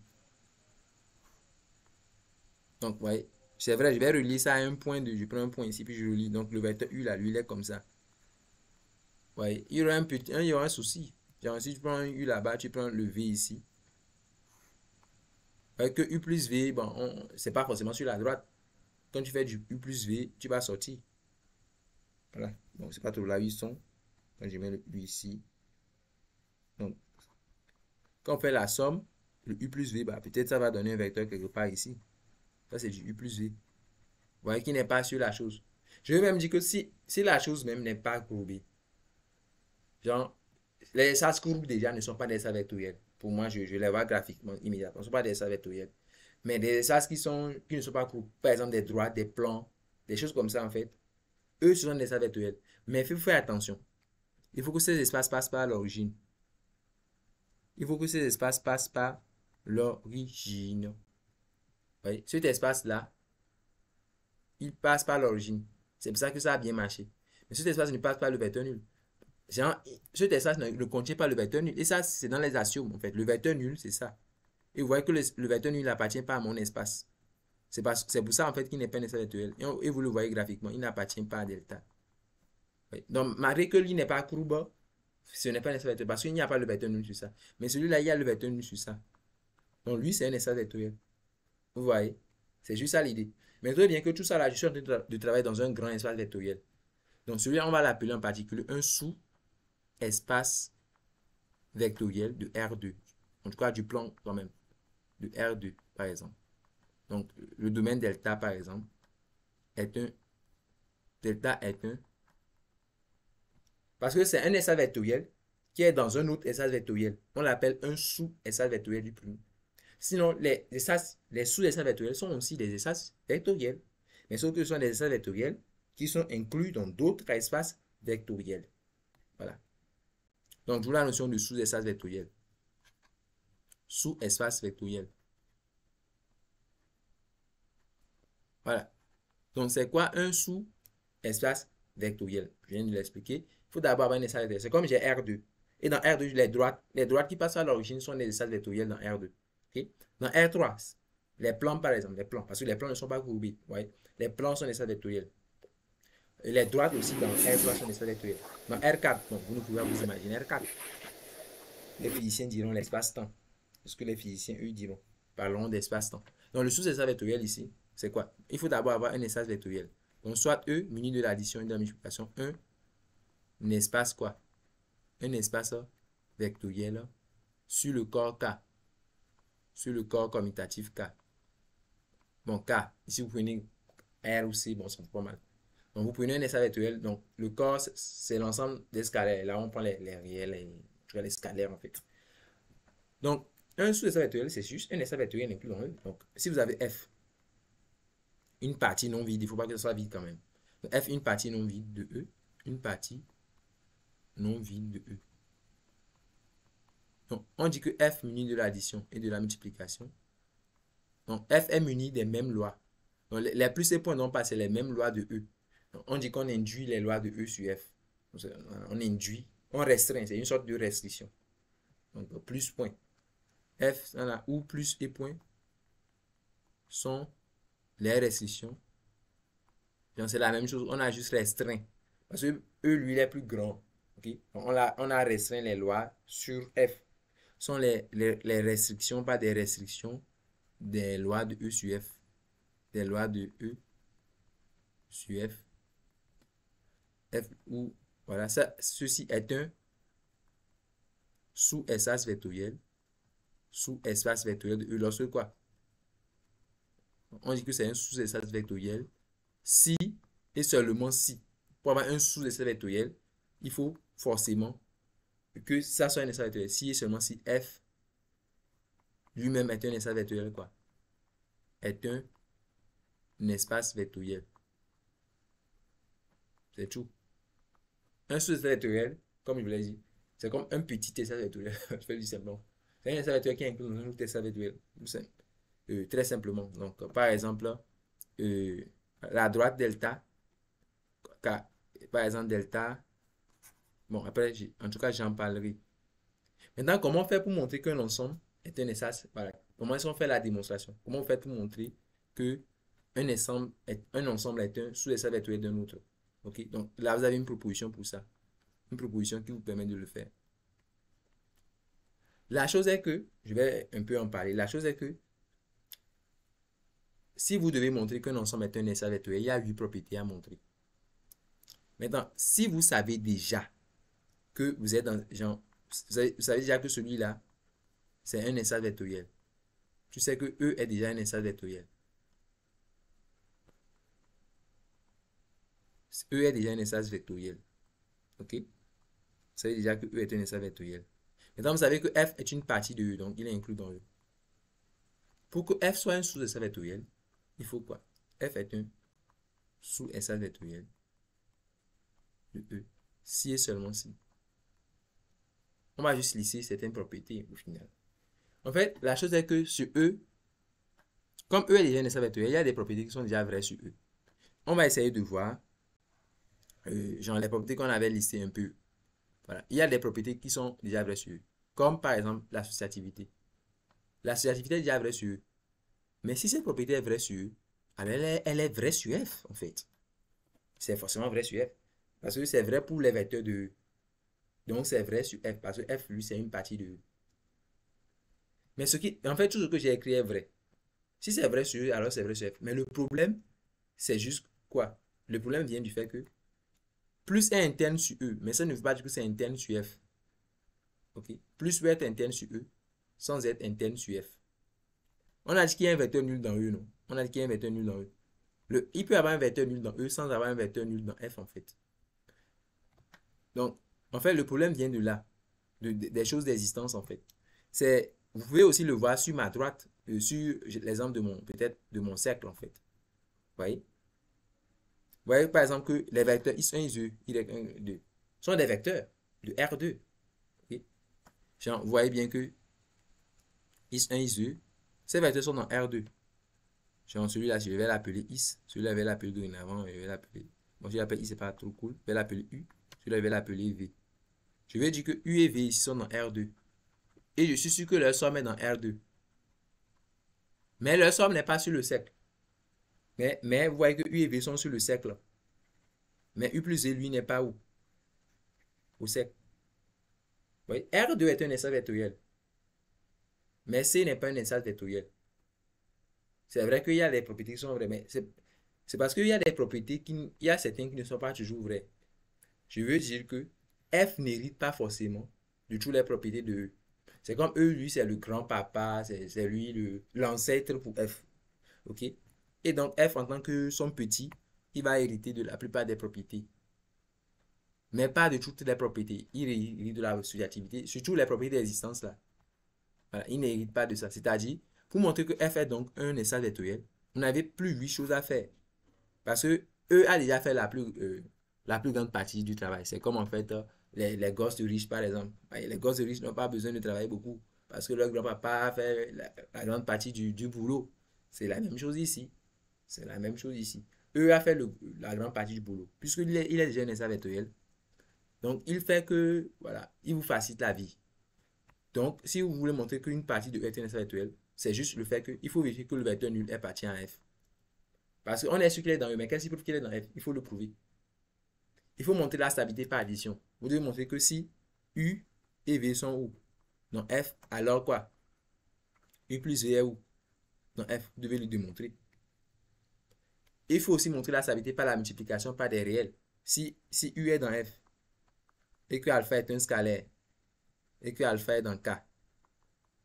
Donc, vous voyez, c'est vrai, je vais relier ça à un point, je prends un point ici, puis je relie. Donc, le vecteur U là, lui, il est comme ça. Vous voyez, il y aura il y aura un souci. Genre, si tu prends un U là-bas, tu prends le V ici. Que U plus V, bon, c'est pas forcément sur la droite. Quand tu fais du U plus V, tu vas sortir. Voilà. Donc, c'est pas trop là où ils sont. Donc, je mets le U ici. Donc, quand on fait la somme, le U plus V, bah, peut-être ça va donner un vecteur quelque part ici. Ça, c'est du U plus V. Vous voyez qu'il n'est pas sur la chose. Je vais même dire que si la chose même n'est pas courbée, Genre, les espaces courbes déjà ne sont pas des espaces vectoriels. Pour moi, je les vois graphiquement, immédiatement. Ce ne sont pas des espaces vectoriels. Mais des espaces qui ne sont pas courbes, par exemple des droites, des plans, des choses comme ça en fait, eux, ce sont des espaces vectoriels. Mais il faut faire attention. Il faut que ces espaces passent par l'origine. Il faut que ces espaces passent par l'origine. Oui, cet espace-là, il passe par l'origine. C'est pour ça que ça a bien marché. Mais cet espace ne passe pas le vecteur nul. Genre, cet espace ne contient pas le vecteur nul. Et ça, c'est dans les axiomes, en fait. Le vecteur nul, c'est ça. Et vous voyez que le vecteur nul n'appartient pas à mon espace. C'est pour ça, en fait, qu'il n'est pas un espace vectoriel. Et vous le voyez graphiquement, il n'appartient pas à delta. Oui. Donc, malgré que lui n'est pas courbe, ce n'est pas un espace vectoriel. Parce qu'il n'y a pas le vecteur nul sur ça. Mais celui-là, il y a le vecteur nul sur ça. Donc, lui, c'est un espace vectoriel. Vous voyez? C'est juste ça l'idée. Mais très bien que tout ça là, je suis en train de travailler dans un grand espace vectoriel. Donc celui-là, on va l'appeler en particulier un sous-espace vectoriel de R2. En tout cas, du plan quand même. De R2, par exemple. Donc, le domaine delta, par exemple, est un... Delta est un... Parce que c'est un espace vectoriel qui est dans un autre espace vectoriel. On l'appelle un sous-espace vectoriel du premier. Sinon, les sous-espaces vectoriels sont aussi des espaces vectoriels. Mais sauf que ce sont des espaces vectoriels qui sont inclus dans d'autres espaces vectoriels. Voilà. Donc, je vous la notion de sous-espace vectoriel. Sous-espace vectoriel. Voilà. Donc, c'est quoi un sous-espace vectoriel? Je viens de l'expliquer. Il faut d'abord avoir un espace vectoriel. C'est comme j'ai R2. Et dans R2, les droites qui passent à l'origine sont des espaces vectoriels dans R2. Okay? Dans R3, les plans, par exemple, les plans, parce que les plans ne sont pas courbés. Ouais? Les plans sont des espaces vectoriels. Et les droites aussi dans R3 sont des espaces vectoriels. Dans R4, bon, vous ne pouvez pas vous imaginer R4. Les physiciens diront l'espace-temps. Ce que les physiciens, eux, diront. Parlons d'espace-temps. Donc, le sous-espace vectoriel ici, c'est quoi? Il faut d'abord avoir un espace vectoriel. Donc, soit E, muni de l'addition et de la multiplication, un espace quoi? Un espace vectoriel sur le corps K. Sur le corps commutatif K. Bon, K, ici vous prenez R ou C, bon, c'est pas mal. Donc, vous prenez un espace vectoriel. Donc, le corps, c'est l'ensemble des scalaires. Là, on prend les réels, les scalaires, en fait. Donc, un sous-espace vectoriel, c'est juste un espace vectoriel inclus dans E. Donc, si vous avez F, une partie non vide, il ne faut pas que ce soit vide quand même. Donc, F, une partie non vide de E, une partie non vide de E. Donc, on dit que F muni de l'addition et de la multiplication. Donc, F est muni des mêmes lois. Donc, les plus ces points n'ont pas, c'est les mêmes lois de E. Donc, on dit qu'on induit les lois de E sur F. Donc, on induit, on restreint, c'est une sorte de restriction. Donc, plus point. F, là, où plus et point sont les restrictions. C'est la même chose, on a juste restreint. Parce que E, lui, il est plus grand. Okay? On a restreint les lois sur F. Ce sont les restrictions, pas des restrictions, des lois de E sur F. Des lois de E sur F. F ou, voilà, ça, ceci est un sous-espace vectoriel. Sous-espace vectoriel de E. Lorsque quoi? On dit que c'est un sous-espace vectoriel si et seulement si. Pour avoir un sous-espace vectoriel, il faut forcément que ça soit un espace vectoriel. Si et seulement si F lui-même est un espace vectoriel, quoi? Est un espace vectoriel. C'est tout. Un sous-espace vectoriel, comme je vous l'ai dit, c'est comme un petit espace vectoriel. Je fais du simplement. C'est un espace vectoriel qui est inclus dans un autre espace vectoriel. Très simplement. Donc, par exemple, la droite delta, par exemple delta, bon, après, en tout cas, j'en parlerai. Maintenant, comment faire pour montrer qu'un ensemble est un espace? Voilà. Comment est-ce qu'on fait la démonstration? Comment on fait pour montrer que un ensemble est un sous-espace vectoriel d'un autre? Ok? Donc, là, vous avez une proposition pour ça. Une proposition qui vous permet de le faire. La chose est que, je vais un peu en parler, la chose est que si vous devez montrer qu'un ensemble est un espace vectoriel, il y a 8 propriétés à montrer. Maintenant, si vous savez déjà que vous êtes dans, genre, vous savez déjà que celui-là, c'est un espace vectoriel. Tu sais que E est déjà un espace vectoriel. E est déjà un espace vectoriel. Ok? Ça veut dire déjà que E est un espace vectoriel. Maintenant, vous savez que F est une partie de E, donc il est inclus dans E. Pour que F soit un sous-espace vectoriel, il faut quoi? F est un sous-espace vectoriel de E, si et seulement si. On va juste lisser certaines propriétés au final. En fait, la chose est que sur E, comme E est déjà un espace vectoriel, il y a des propriétés qui sont déjà vraies sur E. On va essayer de voir, genre les propriétés qu'on avait listées un peu. Voilà. Il y a des propriétés qui sont déjà vraies sur E. Comme par exemple l'associativité. L'associativité est déjà vraie sur E. Mais si cette propriété est vraie sur E, alors elle est vraie sur F, en fait. C'est forcément vrai sur F. Parce que c'est vrai pour les vecteurs de E. Donc c'est vrai sur F, parce que F, lui, c'est une partie de E. Mais en fait, tout ce que j'ai écrit est vrai. Si c'est vrai sur E, alors c'est vrai sur F. Mais le problème, c'est juste quoi? Le problème vient du fait que plus est interne sur E, mais ça ne veut pas dire que c'est interne sur F. Ok? Plus peut être interne sur E, sans être interne sur F. On a dit qu'il y a un vecteur nul dans E, non? On a dit qu'il y a un vecteur nul dans E. Il peut y avoir un vecteur nul dans E sans avoir un vecteur nul dans F, en fait. Donc, en fait, le problème vient de là, des choses d'existence, en fait. Vous pouvez aussi le voir sur ma droite, sur l'exemple de peut-être de mon cercle, en fait. Vous voyez? Vous voyez, par exemple, que les vecteurs X1, X2, Y1, 2 sont des vecteurs de R2. Okay? Genre, vous voyez bien que X1, X2, ces vecteurs sont dans R2. Genre, celui-là, je vais l'appeler X. Celui-là, je vais l'appeler dorénavant. Je vais l'appeler. Bon, si j'appelle I, c'est pas trop cool. Je vais l'appeler U. Celui-là, je vais l'appeler V. Je vais dire que U et V ici sont dans R2. Et je suis sûr que leur somme est dans R2. Mais leur somme n'est pas sur le cercle. Mais vous voyez que U et V sont sur le cercle. Mais U plus V, lui, n'est pas où? Au cercle. Vous voyez? R2 est un espace vectoriel. Mais C n'est pas un espace vectoriel. C'est vrai qu'il y a des propriétés qui sont vraies, mais c'est parce qu'il y a des propriétés il y a certaines qui ne sont pas toujours vraies. Je veux dire que F n'hérite pas forcément de toutes les propriétés de E. C'est comme E, lui, c'est le grand-papa, c'est lui l'ancêtre pour F. OK? Et donc, F, en tant que son petit, il va hériter de la plupart des propriétés. Mais pas de toutes les propriétés. Il hérite de la associativité, surtout les propriétés d'existence là. Voilà, il n'hérite pas de ça. C'est-à-dire, pour montrer que F est donc un espace vectoriel, vous n'avez plus 8 choses à faire. Parce que E a déjà fait la plus grande partie du travail. C'est comme en fait les gosses de riches, par exemple. Les gosses de riches n'ont pas besoin de travailler beaucoup. Parce que leur grand-papa a fait la grande partie du boulot. C'est la même chose ici. C'est la même chose ici. E a fait la grande partie du boulot. Puisqu'il est déjà un espace vectoriel. Donc, il fait que, voilà, il vous facilite la vie. Donc, si vous voulez montrer qu'une partie de E est un espace vectoriel, c'est juste le fait qu'il faut vérifier que le vecteur nul appartient à F. Parce qu'on est sûr qu'il est dans E, mais qu'est-ce qui prouve qu'il est dans F? Il faut le prouver. Il faut montrer la stabilité par addition. Vous devez montrer que si U et V sont où? Dans F, alors quoi? U plus V est où? Dans F, vous devez le démontrer. Il faut aussi montrer la stabilité par la multiplication par des réels. Si U est dans F, et que alpha est un scalaire, et que alpha est dans K,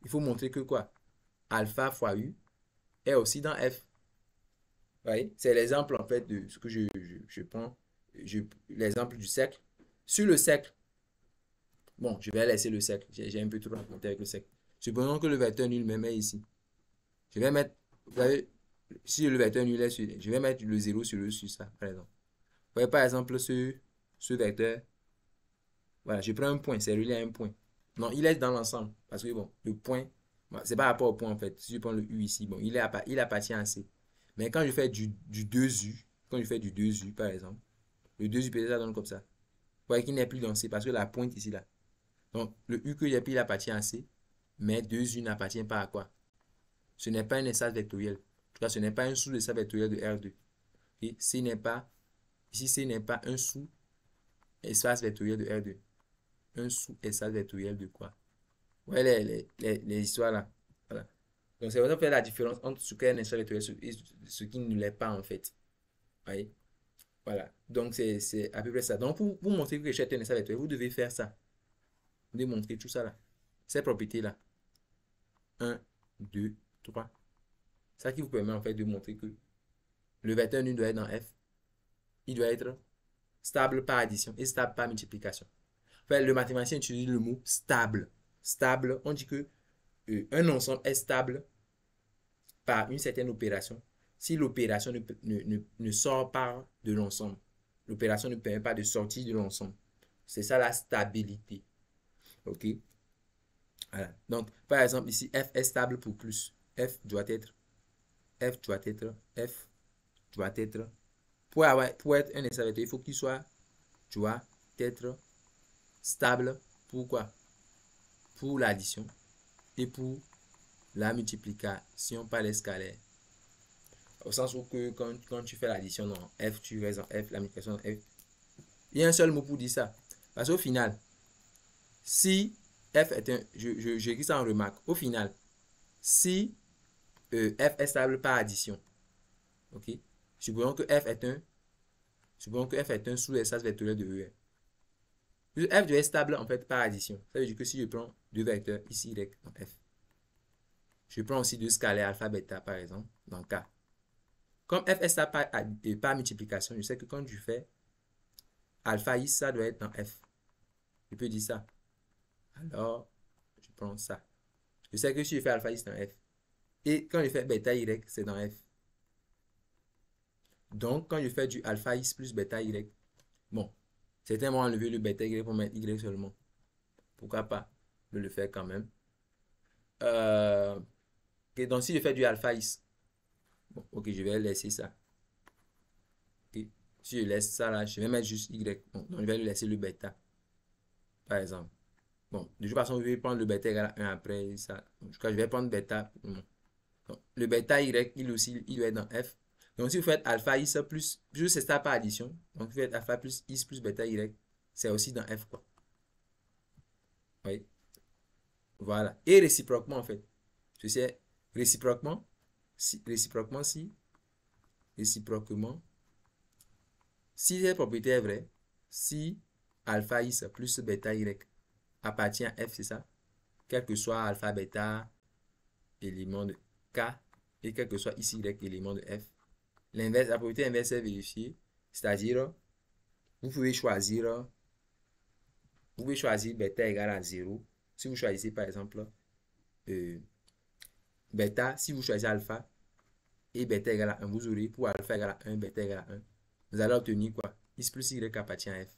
il faut montrer que quoi? Alpha fois U est aussi dans F. Vous voyez? C'est l'exemple en fait de ce que je prends. L'exemple du cercle. Sur le cercle, bon, je vais laisser le cercle. J'ai un peu trop raconté avec le cercle. Supposons que le vecteur nul me met ici. Je vais mettre, vous savez, si le vecteur nul est sur, je vais mettre le 0 sur ça, par exemple. Vous voyez, par exemple, ce vecteur, voilà, je prends un point, c'est relié à un point. Non, il est dans l'ensemble, parce que bon, le point, bon, c'est par rapport au point en fait. Si je prends le U ici, bon, il appartient à C. Mais quand je fais du 2U, quand je fais du 2U, par exemple, le 2U peut-être ça donne comme ça. Vous voyez qu'il n'est plus dans C, parce que la pointe ici, là. Donc, le U que j'ai pris, il appartient à C, mais 2U n'appartient pas à quoi? Ce n'est pas un espace vectoriel. En tout cas, ce n'est pas un sous-espace vectoriel de R2. Et C n'est pas, ici, C n'est pas un sous-espace vectoriel de R2. Un sous-espace vectoriel de quoi? Vous voyez les histoires là. Voilà. Donc, c'est vraiment faire la différence entre ce qu'est un espace vectoriel et ce qui ne l'est pas en fait. Vous voyez? Voilà. Donc, c'est à peu près ça. Donc, pour montrer que j'ai un espace vectoriel, vous devez faire ça. Vous devez montrer tout ça là. Ces propriétés-là. 1, 2, 3. Ça qui vous permet en fait de montrer que le vecteur nul doit être dans F. Il doit être stable par addition et stable par multiplication. En le mathématicien utilise le mot stable. Stable, on dit que un ensemble est stable par une certaine opération si l'opération ne sort pas de l'ensemble. L'opération ne permet pas de sortir de l'ensemble. C'est ça la stabilité. OK? Voilà. Donc, par exemple, ici, F est stable pour plus. F doit être, pour être un extra vectoriel, il faut qu'il doit être stable. Pourquoi? Pour l'addition et pour la multiplication par les scalaires. Au sens où que quand tu fais l'addition dans F, tu restes en F, la multiplication dans F. Il y a un seul mot pour dire ça. Parce qu'au final, si F est un... J'écris ça en remarque. Au final, si F est stable par addition, ok? Supposons que F est un sous-espace vectoriel de ER. F doit être stable en fait par addition. Ça veut dire que si je prends deux vecteurs ici, Y dans F, je prends aussi deux scalaires alpha, bêta par exemple, dans K. Comme F est stable par multiplication, je sais que quand je fais alpha i, ça doit être dans F. Je peux dire ça. Alors, je prends ça. Je sais que si je fais alpha i, c'est dans F. Et quand je fais bêta y, c'est dans F. Donc, quand je fais du alpha i plus bêta y, bon, certains vont enlever le bêta y pour mettre y seulement. Pourquoi pas de le faire quand même. Okay, donc, si je fais du alpha i, bon, ok, je vais laisser ça. Okay. Si je laisse ça là, je vais mettre juste y. Bon, donc, je vais laisser le bêta. Par exemple. Bon, de toute façon, je vais prendre le bêta égal à 1 après ça. En tout cas, je vais prendre bêta. Bon. Donc, le bêta y, il aussi, il doit être dans F. Donc, si vous faites alpha i plus, juste c'est ça par addition. Donc, vous faites alpha plus i plus bêta y, c'est aussi dans F, quoi. Oui. Voilà. Et réciproquement, en fait. Je sais, réciproquement, si cette propriété est vraie, si alpha i plus bêta y appartient à F, c'est ça? Quel que soit alpha, bêta, élément de K, et quel que soit ici y, élément de F. L'inverse, la propriété inverse est vérifiée, c'est-à-dire, vous pouvez choisir bêta égale à 0. Si vous choisissez par exemple bêta, si vous choisissez alpha et bêta égale à 1, vous aurez pour alpha égale à 1, bêta égale à 1. Vous allez obtenir quoi? X plus Y appartient à F.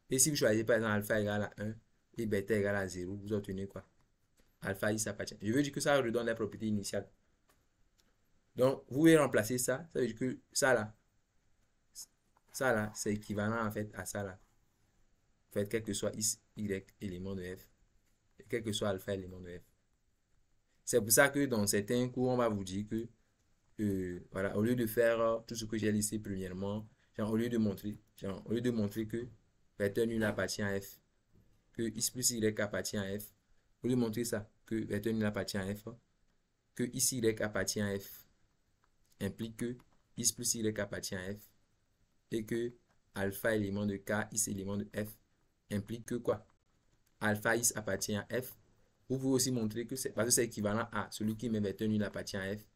Et si vous choisissez par exemple alpha égale à 1 et bêta égale à 0, vous obtenez quoi? Alpha X appartient. Je veux dire que ça redonne la propriété initiale. Donc, vous pouvez remplacer ça. Ça veut dire que ça là, c'est équivalent en fait à ça là. En fait, quel que soit X, Y, élément de F, et quel que soit alpha, élément de F. C'est pour ça que dans certains cours, on va vous dire que, voilà, au lieu de faire tout ce que j'ai listé premièrement, au lieu de montrer que vecteur nul appartient à F, que X plus Y appartient à F, au lieu de montrer ça, que vecteur nul appartient à F, que X, Y appartient à F, implique que X plus Y appartient à F, et que alpha élément de K, X élément de F, implique que quoi? Alpha X appartient à F. Vous pouvez aussi montrer que c'est parce que c'est équivalent à celui qui met vecteur nul appartient à F.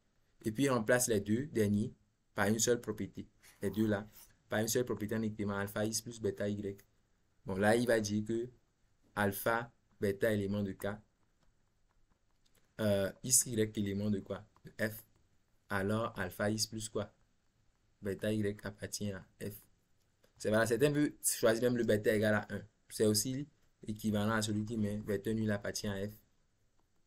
Et puis, il remplace les deux derniers par une seule propriété. Les deux là, par une seule propriété en écrivant alpha X plus bêta Y. Bon, là, il va dire que alpha, bêta élément de K, X, Y élément de quoi? De F. Alors, alpha X plus quoi? Bêta Y appartient à F. C'est voilà, certains peuvent choisir même le bêta égal à 1. C'est aussi équivalent à celui qui met vecteur nul appartient à F.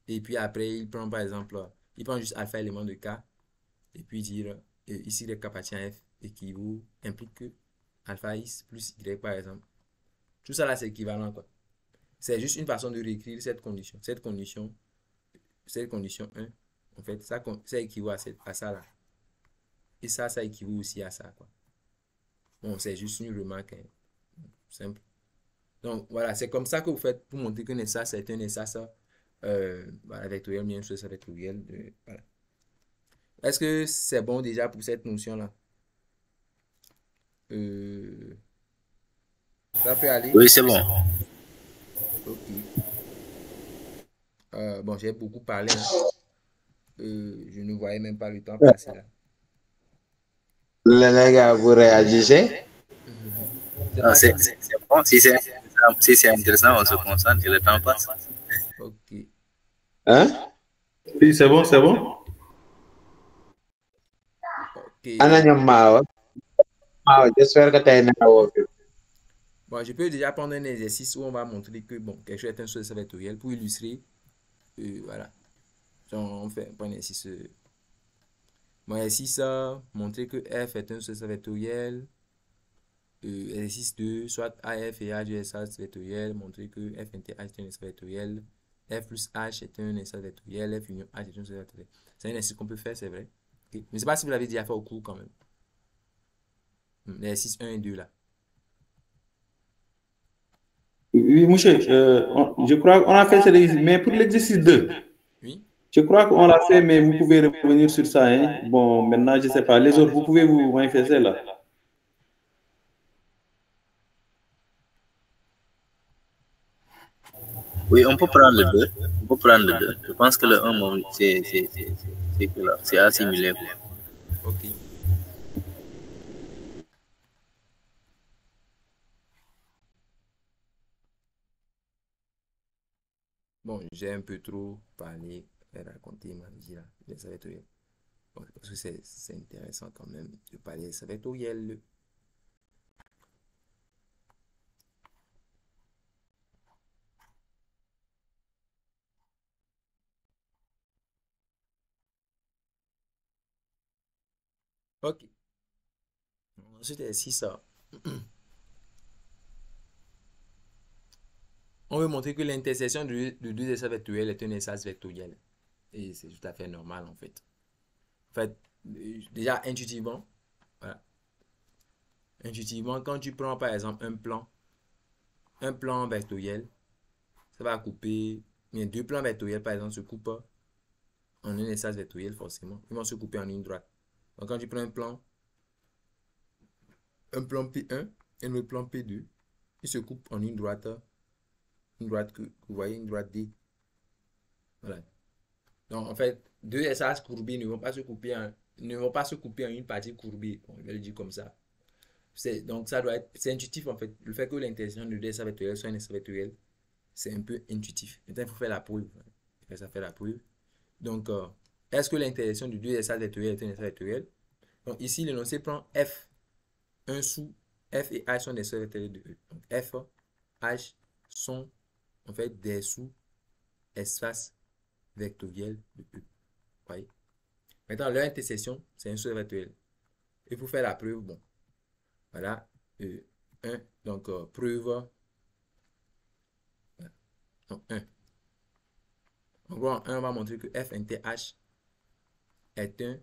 Et puis après, il prend par exemple, il prend juste alpha élément de K. Et puis dire ici Y appartient à F. Et qui vous implique que alpha X plus Y par exemple. Tout ça là, c'est équivalent quoi. C'est juste une façon de réécrire cette condition. Cette condition 1, en fait, ça équivaut à ça là. Et ça équivaut aussi à ça quoi. Bon, c'est juste une remarque simple. Donc, voilà, c'est comme ça que vous faites pour montrer qu'un espace est un espace voilà, vectoriel, bien sûr, c'est vectoriel. Voilà. Est-ce que c'est bon déjà pour cette notion-là? Ça peut aller? Oui, c'est bon. Ok. Bon, j'ai beaucoup parlé. Hein. Je ne voyais même pas le temps passer là. Les gars, vous réagissez? C'est bon, si c'est Si c'est intéressant, on se concentre et le temps passe. Ok. Hein? Oui, c'est bon, c'est bon. Ok. Ana ñoom Maawa. Maawa, j'espère que tey nelawoo fi. Bon, je peux déjà prendre un exercice où on va montrer que bon, quelque chose est un succès vectoriel pour illustrer. Voilà. Genre, on fait un exercice. Bon, exercice, montrer que f est un succès vectoriel. Exercice 2, soit AF et H de espace vectoriel, montrer que f inter H est un espace vectoriel. F plus H est un espace vectoriel. F union H est un espace vectoriel. C'est un exercice qu'on peut faire, c'est vrai. Okay. Mais je ne sais pas si vous l'avez déjà fait au cours quand même. L'exercice 1 et 2 là. Oui, monsieur, je crois qu'on a fait ça, mais pour l'exercice 2, oui? Je crois qu'on l'a fait, mais vous pouvez revenir sur ça. Hein. Bon, maintenant, je ne sais pas. Les autres, vous pouvez vous manifester là. Oui, on peut prendre le 2. On peut prendre le 2. Je pense que le 1, c'est assimilé. Ok. Bon, j'ai un peu trop parlé et raconté ma vie là. Ça va être bon, parce que c'est intéressant quand même de parler. Ça va être vectoriel. Ok. Ensuite, ici, ça. On veut montrer que l'intersection de deux espaces vectoriels est un espace vectoriel. Et c'est tout à fait normal en fait. En fait, déjà intuitivement, voilà. Intuitivement, quand tu prends par exemple un plan vectoriel, ça va couper. Mais deux plans vectoriels par exemple se coupent en un espace vectoriel forcément. Ils vont se couper en une droite. Donc quand tu prends un plan P1 et un autre plan P2, ils se coupent en une droite que vous voyez, une droite D. Voilà. Donc en fait, deux espaces courbés ne vont pas se couper en une partie courbée. Bon, je vais le dire comme ça. Donc ça doit être, c'est intuitif en fait. Le fait que l'intersection de deux espaces vectoriels soit un espace vectoriel, c'est un peu intuitif. Maintenant, il faut faire la preuve. Ça fait la preuve. Donc, est-ce que l'intersection de deux espaces vectoriels est un espace vectoriel? Donc ici, l'énoncé prend F. Un sous F et H sont des espaces vectoriels de E. Donc F, H sont en fait des sous-espaces vectoriels de E. Voyez? Maintenant, leur intersection, c'est un seul vectoriel. Et pour faire la preuve, bon, voilà, 1, donc preuve, donc 1. En gros, en 1, on va montrer que F inter H est un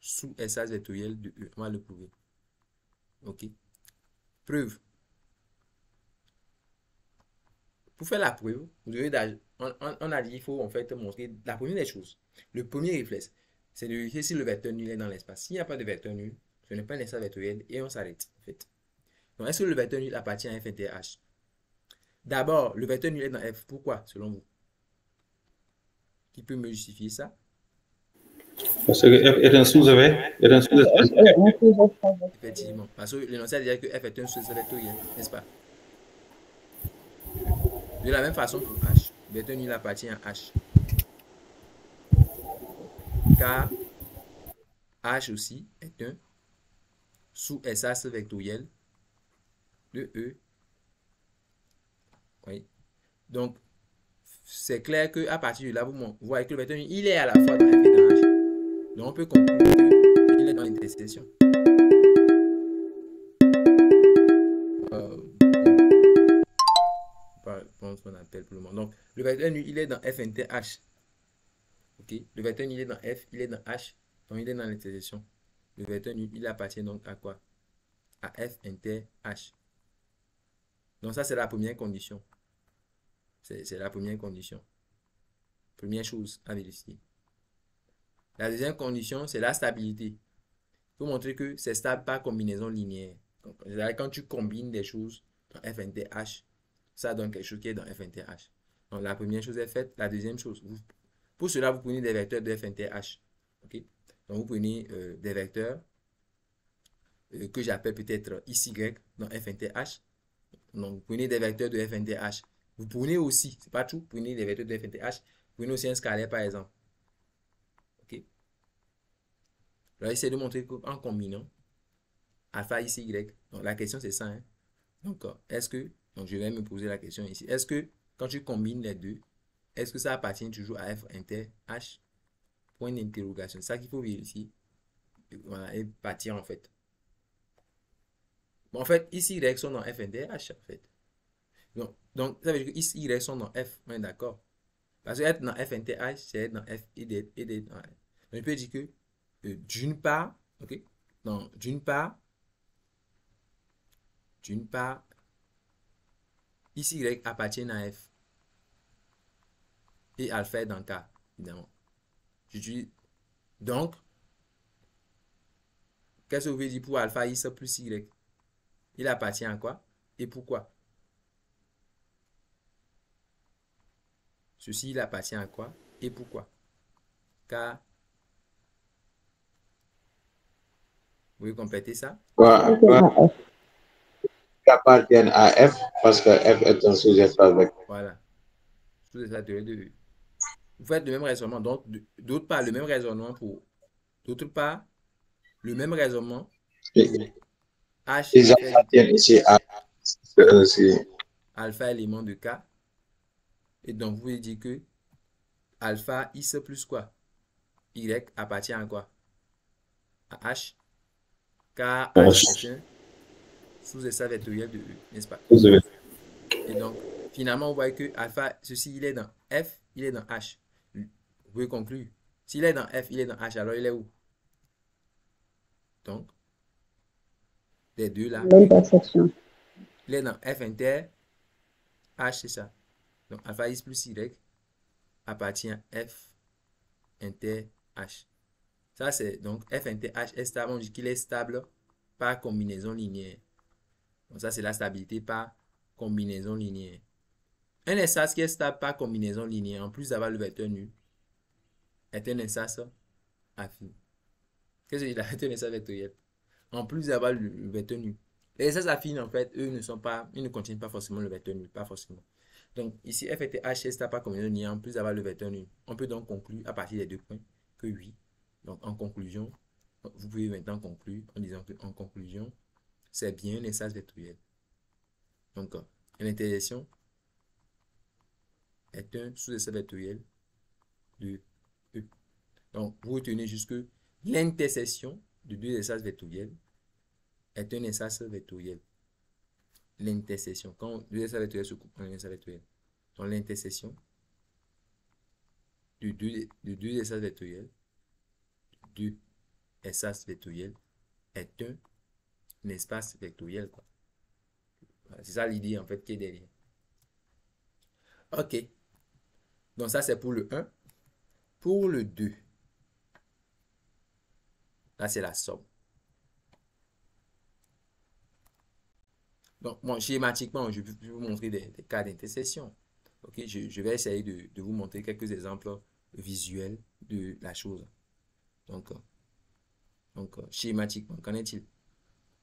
sous-espace vectoriel de E. On va le prouver. Ok. Preuve. Pour faire la preuve, vous devez on a dit qu'il faut en fait montrer la première des choses. Le premier réflexe, c'est de vérifier si le vecteur nul est dans l'espace. S'il n'y a pas de vecteur nul, ce n'est pas un espace vectoriel et on s'arrête en fait. Donc, est-ce que le vecteur nul appartient à F inter H? D'abord, le vecteur nul est dans F. Pourquoi, selon vous? Qui peut me justifier ça? Parce que F est un sous-espace. Effectivement. Parce que l'énoncé a dit que F est un sous-espace vectoriel, n'est-ce pas? De la même façon pour H. Le vecteur nul appartient à H. Car H aussi est un sous-espace vectoriel de E. Oui. Donc, c'est clair qu'à partir de là, vous voyez que le vecteur nul, il est à la fois dans F et dans H. Donc, on peut conclure qu'il est dans l'intersection. Ce qu'on appelle pour le moment. Donc, le vecteur nul, il est dans F inter H. Ok? Le vecteur nul, il est dans F, il est dans H. Donc, il est dans l'intersection. Le vecteur nul, il appartient donc à quoi? À F inter H. Donc, ça, c'est la première condition. C'est la première condition. Première chose à vérifier. La deuxième condition, c'est la stabilité. Il faut montrer que c'est stable par combinaison linéaire. Donc, quand tu combines des choses dans F inter H, ça donne quelque chose qui est dans F inter H. Donc, la première chose est faite. La deuxième chose, pour cela, vous prenez des vecteurs de F inter H. Okay? Donc, vous prenez des vecteurs que j'appelle peut-être IY dans F inter H. Donc, vous prenez des vecteurs de f inter h. Vous prenez aussi, c'est pas tout, vous prenez des vecteurs de f inter h. Vous prenez aussi un scalaire, par exemple. OK? Alors, essayez de montrer qu'en combinant alpha ici, y. Donc, la question, c'est ça. Hein? Donc, est-ce que, donc je vais me poser la question ici. Est-ce que, quand tu combines les deux, est-ce que ça appartient toujours à f inter h? Point d'interrogation. C'est ça qu'il faut vérifier. Voilà, et partir en fait. Bon, en fait, ici, y sont dans f inter h, en fait. Donc, ça veut dire que ici, y sont dans f. On est d'accord. Parce que être dans f inter h, c'est être dans f et d'être dans f. Donc, je peux dire que, d'une part, ok, donc, d'une part, ici, y appartient à f. Et alpha est dans k, évidemment. Donc, qu'est-ce que vous voulez dire pour alpha x plus y? Il appartient à quoi? Et pourquoi? Ceci, il appartient à quoi? Et pourquoi? Car, vous voulez compléter ça? Ouais, ouais. Qui appartiennent à F parce que F est un sous-espace vectoriel. Voilà. Sous-espace vectoriel de E. Vous faites le même raisonnement. Donc, d'autre part, le même raisonnement pour... D'autre part, le même raisonnement pour H. Ils appartiennent ici à alpha élément de K. Et donc, vous pouvez dire que alpha X plus quoi? Y appartient à quoi? À H. Car H est un sous-espace vectoriel de E, n'est-ce pas? Et donc, finalement, vous voyez que alpha, ceci, il est dans F, il est dans H. Vous pouvez conclure. S'il est dans F, il est dans H, alors il est où? Donc, les deux là. L'intersection. Il est dans F inter H, c'est ça. Donc, alpha X plus Y appartient à F inter H. Ça, c'est donc F inter H est stable. On dit qu'il est stable par combinaison linéaire. Donc, ça, c'est la stabilité par combinaison linéaire. Un espace qui est stable par combinaison linéaire, en plus d'avoir le vecteur nul, est un espace affine. Qu'est-ce que je dis là? C'est un espace vectoriel. En plus d'avoir le vecteur nul. Les espaces affines, en fait, eux ils ne contiennent pas forcément le vecteur nul. Pas forcément. Donc, ici, F et H est stable par combinaison linéaire, en plus d'avoir le vecteur nul. On peut donc conclure à partir des deux points que oui. Donc, en conclusion, vous pouvez maintenant conclure en disant que, en conclusion, c'est bien un espace vectoriel. Donc, l'intersection est un sous-espace vectoriel de E. Donc, vous retenez juste que l'intersection de deux espaces vectoriels est un espace vectoriel. L'intersection, quand deux espaces vectoriels se coupent en un espace vectoriel. Donc, l'intersection de deux espaces vectoriels, est un espace vectoriel. C'est ça l'idée en fait qui est derrière. Ok. Donc ça c'est pour le 1. Pour le 2. Là c'est la somme. Donc bon, schématiquement, je vais vous montrer des cas d'intersection. Ok. Je vais essayer de vous montrer quelques exemples visuels de la chose. Donc schématiquement, qu'en est-il?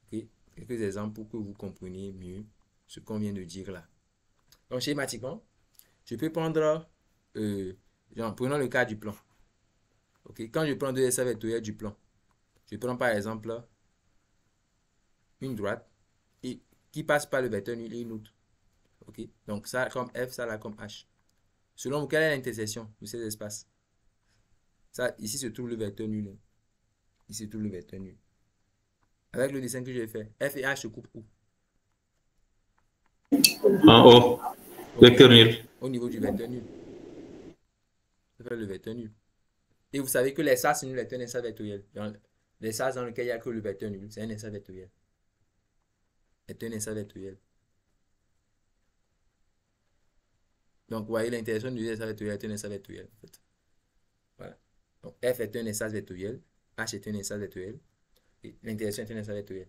Okay. Quelques exemples pour que vous compreniez mieux ce qu'on vient de dire là. Donc, schématiquement, je peux prendre, prenons le cas du plan. Okay. Quand je prends deux espaces vectoriels du plan, je prends par exemple une droite et qui passe par le vecteur nul et une autre. Okay. Donc, ça comme F, ça là comme H. Selon vous, quelle est l'intersection de ces espaces? Ça, ici se trouve le vecteur nul. Ici se trouve le vecteur nul. Avec le dessin que j'ai fait, F et H se coupent où? En haut. Vecteur nul. Au niveau du vecteur nul. Ça fait le vecteur nul. Et vous savez que l'espace nul est un espace vectoriel. L'espace dans lequel il n'y a que le vecteur nul, c'est un espace vectoriel. Est un espace vectoriel. Donc, vous voyez, l'intersection du espace vectoriel est un espace vectoriel. En fait. Voilà. Donc, F est un espace vectoriel. H est un espace vectoriel. L'intersection est un espace vectoriel.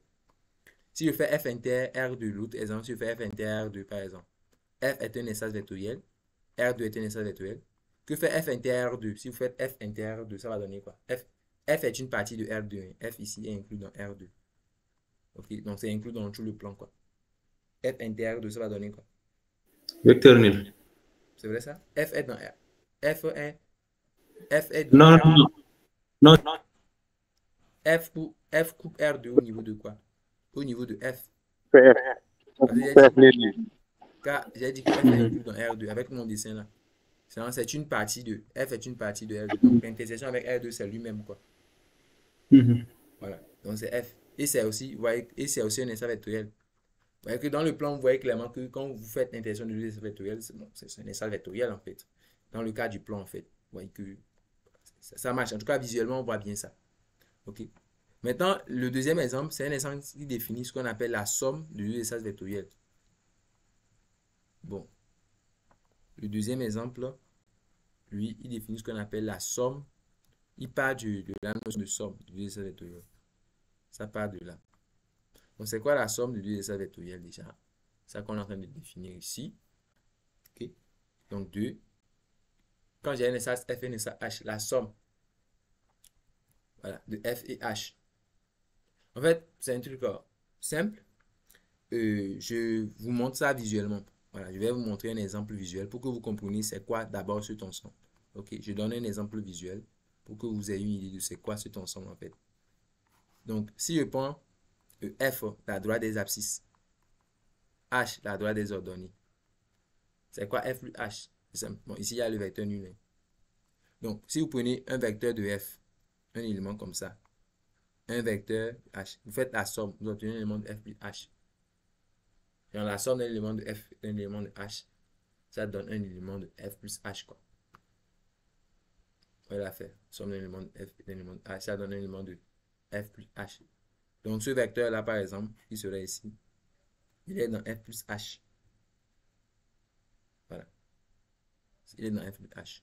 Si je fais F inter R2, l'autre exemple, si je fais F inter R2 par exemple, F est un espace vectoriel, R2 est un espace vectoriel. Que fait F inter R2? Si vous faites F inter R2, ça va donner quoi? F est une partie de R2. F ici est inclus dans R2. Ok, donc c'est inclus dans tout le plan quoi. F inter R2, ça va donner quoi? Vecteur nul. C'est vrai ça? F est dans R. F est dans Non, R. non, non. Non. F coupe R2 au niveau de quoi? Au niveau de F. PF. Parce que PF nul. car j'ai dit que F est inclus dans R2 avec mon dessin là. C'est une partie de F est une partie de R2. Donc l'intersection avec R2 c'est lui-même quoi. Voilà. Donc c'est F. Et c'est aussi, vous voyez, et c'est aussi un espace vectoriel. Vous voyez que dans le plan, vous voyez clairement que quand vous faites l'intersection de deux espaces vectoriels, c'est bon, un espace vectoriel en fait. Dans le cas du plan en fait, vous voyez que ça marche. En tout cas, visuellement, on voit bien ça. Ok. Maintenant, le deuxième exemple, c'est un exemple qui définit ce qu'on appelle la somme de deux espaces vectoriels. Bon. Le deuxième exemple, lui, il définit ce qu'on appelle la somme. Il part de la notion de somme de deux espaces vectoriels. Ça part de là. Donc, c'est quoi la somme de deux espaces vectoriels déjà? C'est ça qu'on est en train de définir ici. Ok. Donc, 2. Quand j'ai un espace F et un espace H, la somme, voilà, de F et H. En fait, c'est un truc simple. Je vous montre ça visuellement. Voilà, je vais vous montrer un exemple visuel pour que vous compreniez c'est quoi d'abord cet ensemble. Ok, je donne un exemple visuel pour que vous ayez une idée de c'est quoi cet ensemble en fait. Donc, si je prends F, la droite des abscisses, H, la droite des ordonnées, c'est quoi F plus H? C'est simple. Bon, ici, il y a le vecteur nul. Donc, si vous prenez un vecteur de F, un élément comme ça, un vecteur H, vous faites la somme, vous obtenez un élément de F plus H. Dans la somme d'un élément de F et d'un élément de H, ça donne un élément de F plus H, quoi. Vous voyez l'affaire. Somme d'un élément de F et d'un élément de H, ça donne un élément de F plus H. Donc, ce vecteur-là, par exemple, qui serait ici, il est dans F plus H. Voilà. Il est dans F plus H.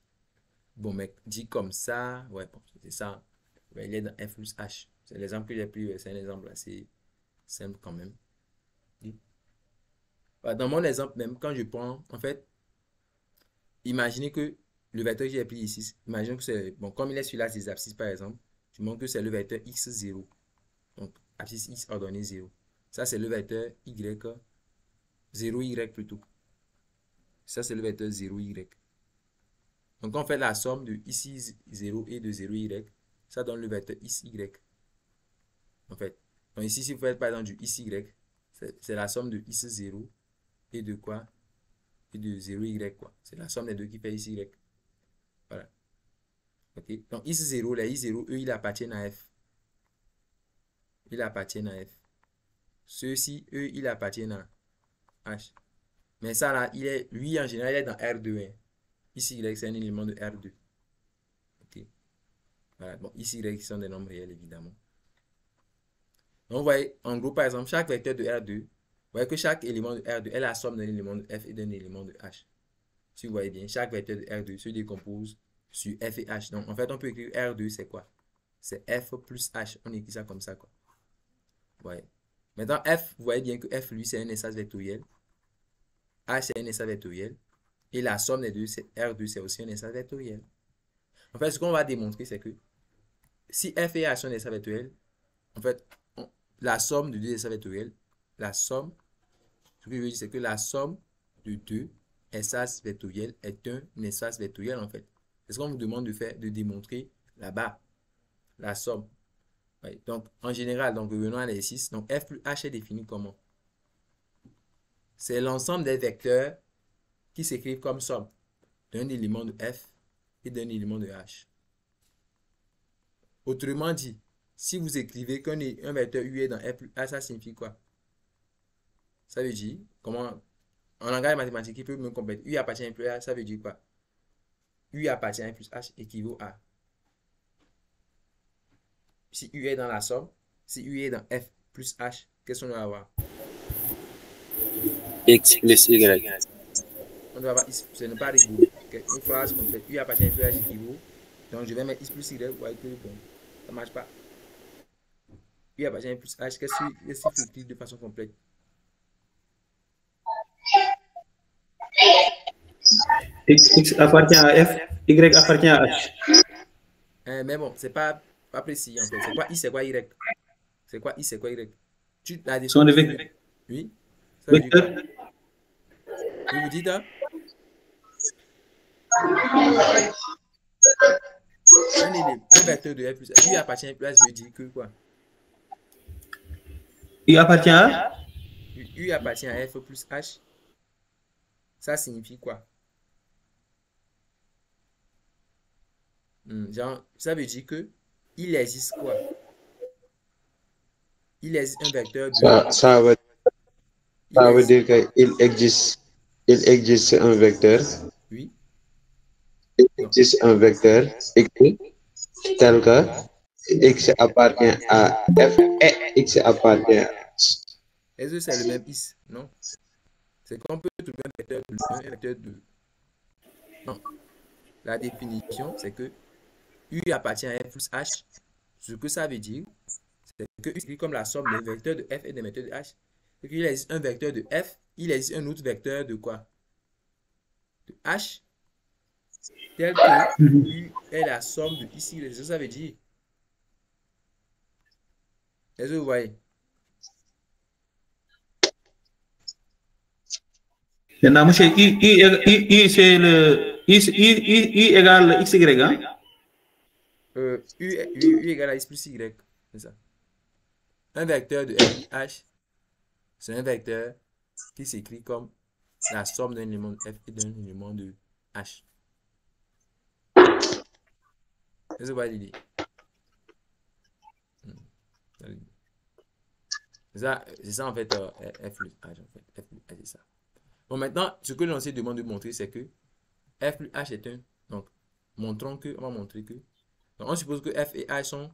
Bon, mais dit comme ça, ouais, bon, c'est ça. Ouais, il est dans F plus H. C'est l'exemple que j'ai pris, c'est un exemple assez simple quand même. Dans mon exemple même, quand je prends, en fait, imaginez que le vecteur que j'ai pris ici, imaginez que c'est, bon, comme il est sur l'axe des abscisses par exemple, je montre que c'est le vecteur x0. Donc, abscisse x ordonnée 0. Ça, c'est le vecteur y, 0y plutôt. Ça, c'est le vecteur 0y. Donc, on fait la somme de ici 0 et de 0y, ça donne le vecteur xy. En fait, donc ici, si vous faites par exemple du xy, c'est la somme de x0 et de quoi? Et de 0y, quoi. C'est la somme des deux qui fait xy. Voilà. Ok. Donc, x0, les i0, eux, ils appartiennent à f. Ils appartiennent à f. Ceux-ci, eux, ils appartiennent à h. Mais ça, là, lui, en général, il est dans R2. Hein. Xy, c'est un élément de R2. Ok. Voilà. Bon, xy sont des nombres réels, évidemment. Donc, vous voyez, en gros, par exemple, chaque vecteur de R2, vous voyez que chaque élément de R2 est la somme d'un élément de F et d'un élément de H. Si vous voyez bien, chaque vecteur de R2 se décompose sur F et H. Donc, en fait, on peut écrire R2, c'est quoi? C'est F plus H. On écrit ça comme ça, quoi. Vous voyez. Maintenant, F, vous voyez bien que F, lui, c'est un espace vectoriel. H, c'est un espace vectoriel. Et la somme des deux, c'est R2, c'est aussi un espace vectoriel. En fait, ce qu'on va démontrer, c'est que si F et H sont des espaces vectoriels, en fait, la somme de deux espaces vectoriels, la somme, ce que je veux dire, c'est que la somme de deux espaces vectoriels est un espace vectoriel, en fait. C'est ce qu'on vous demande de faire, de démontrer là-bas, la somme. Ouais. Donc, en général, donc, revenons à l'exercice. Donc, F plus H est défini comment? C'est l'ensemble des vecteurs qui s'écrivent comme somme d'un élément de F et d'un élément de H. Autrement dit, si vous écrivez qu'un vecteur U est dans F plus H, ça signifie quoi? Ça veut dire, comment, en langage mathématique, il peut me compléter. U appartient à F plus H, ça veut dire quoi? U appartient à F plus H équivaut à. Si U est dans la somme, si U est dans F plus H, qu'est-ce qu'on doit avoir? X plus Y. On doit avoir X, ce n'est pas rigolo. Une phrase complète, U appartient à F plus H équivaut. Donc je vais mettre X plus Y, vous voyez que bon, ça ne marche pas. U appartient à F plus H, qu'est-ce qu'il faut écrire de façon complète? X appartient à F, Y appartient à H. Mais bon, c'est pas précis en fait. C'est quoi X, c'est quoi Y? C'est quoi X, c'est quoi Y? Tu as des Sont des vecteurs. Oui. Ça veut dire Vecteur. quoi? Oui, vous dites, hein? Un vecteur de F plus H. U appartient à F plus H veut dire que quoi? Il appartient à? U appartient à F plus H. Ça signifie quoi? Genre, ça veut dire que il existe quoi? Il existe un vecteur de... Ça veut dire qu'il existe un vecteur. Oui. Il existe un vecteur x tel que x appartient à f et x appartient à h. Est-ce que c'est le même is? Non. C'est qu'on peut trouver un vecteur de 1 et un vecteur de... Non. La définition, c'est que U appartient à F plus H. Ce que ça veut dire, c'est que U écrit comme la somme des vecteurs de F et des vecteurs de H. C'est qu'il existe un vecteur de F, il existe un autre vecteur de quoi? De H, tel que U est la somme de ici. C'est ce que ça veut dire. Est-ce que vous voyez? Maintenant, monsieur, I c'est le... I égale XY, hein? U égale à X plus Y. C'est ça. Un vecteur de F plus H, c'est un vecteur qui s'écrit comme la somme d'un élément de F et d'un élément de H. Est-ce que vous voyez l'idée? C'est ça en fait, F plus H en fait. F plus H, c'est ça. Bon, maintenant, ce que l'on se demande de montrer, c'est que F plus H est un. Donc, montrons que, on va montrer que. Donc, on suppose que F et H sont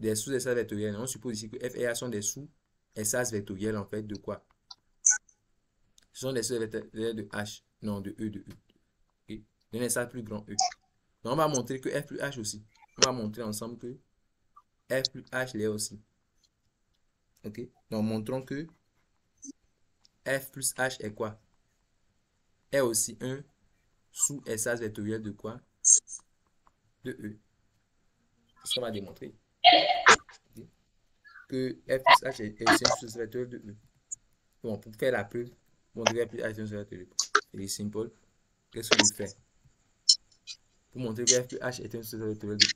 des sous-espaces vectoriels. On suppose ici que F et H sont des sous-espaces vectoriels en fait de quoi? Ce sont des sous-espaces vectoriels de H. Non, de E, de E. Okay? D'un espace plus grand E. Donc, on va montrer que F plus H aussi. On va montrer ensemble que F plus H l'est aussi. Ok? Donc, montrons que F plus H est quoi? Est aussi un sous-espace vectoriel de quoi? De E. C'est ce qu'on va démontrer. Okay? Que F plus H est aussi un sous-espace vectoriel de E. Bon, pour faire la preuve, montrer F plus H est un sous-espace vectoriel de E. Il est simple. Qu'est-ce que je fais? Pour montrer que F plus H est un sous-espace vectoriel de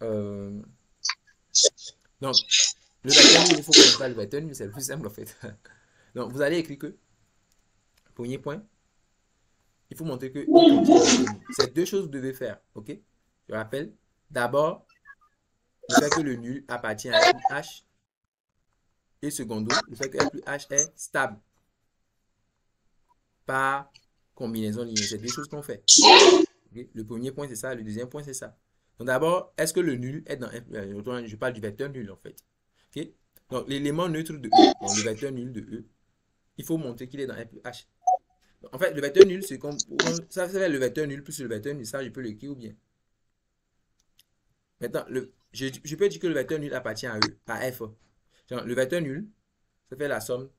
E. Donc, le vecteur nul, il faut connaître pas le vecteur nul, c'est le plus simple en fait. Donc, vous allez écrire que, premier point, il faut montrer que c'est deux choses que vous devez faire, ok? Je rappelle, d'abord, le fait que le nul appartient à F plus H, et secondo, le fait que F plus H est stable par combinaison linéaire. C'est deux choses qu'on fait. Okay? Le premier point, c'est ça. Le deuxième point, c'est ça. Donc, d'abord, est-ce que le nul est dans F plus H? Je parle du vecteur nul, en fait. Okay? Donc, l'élément neutre de E, donc le vecteur nul de E, il faut montrer qu'il est dans F plus H. En fait, le vecteur nul, c'est comme... Ça fait le vecteur nul plus le vecteur nul. Ça, je peux l'écrire ou bien. Maintenant, je peux dire que le vecteur nul appartient à E, à F. Genre, le vecteur nul, ça fait la somme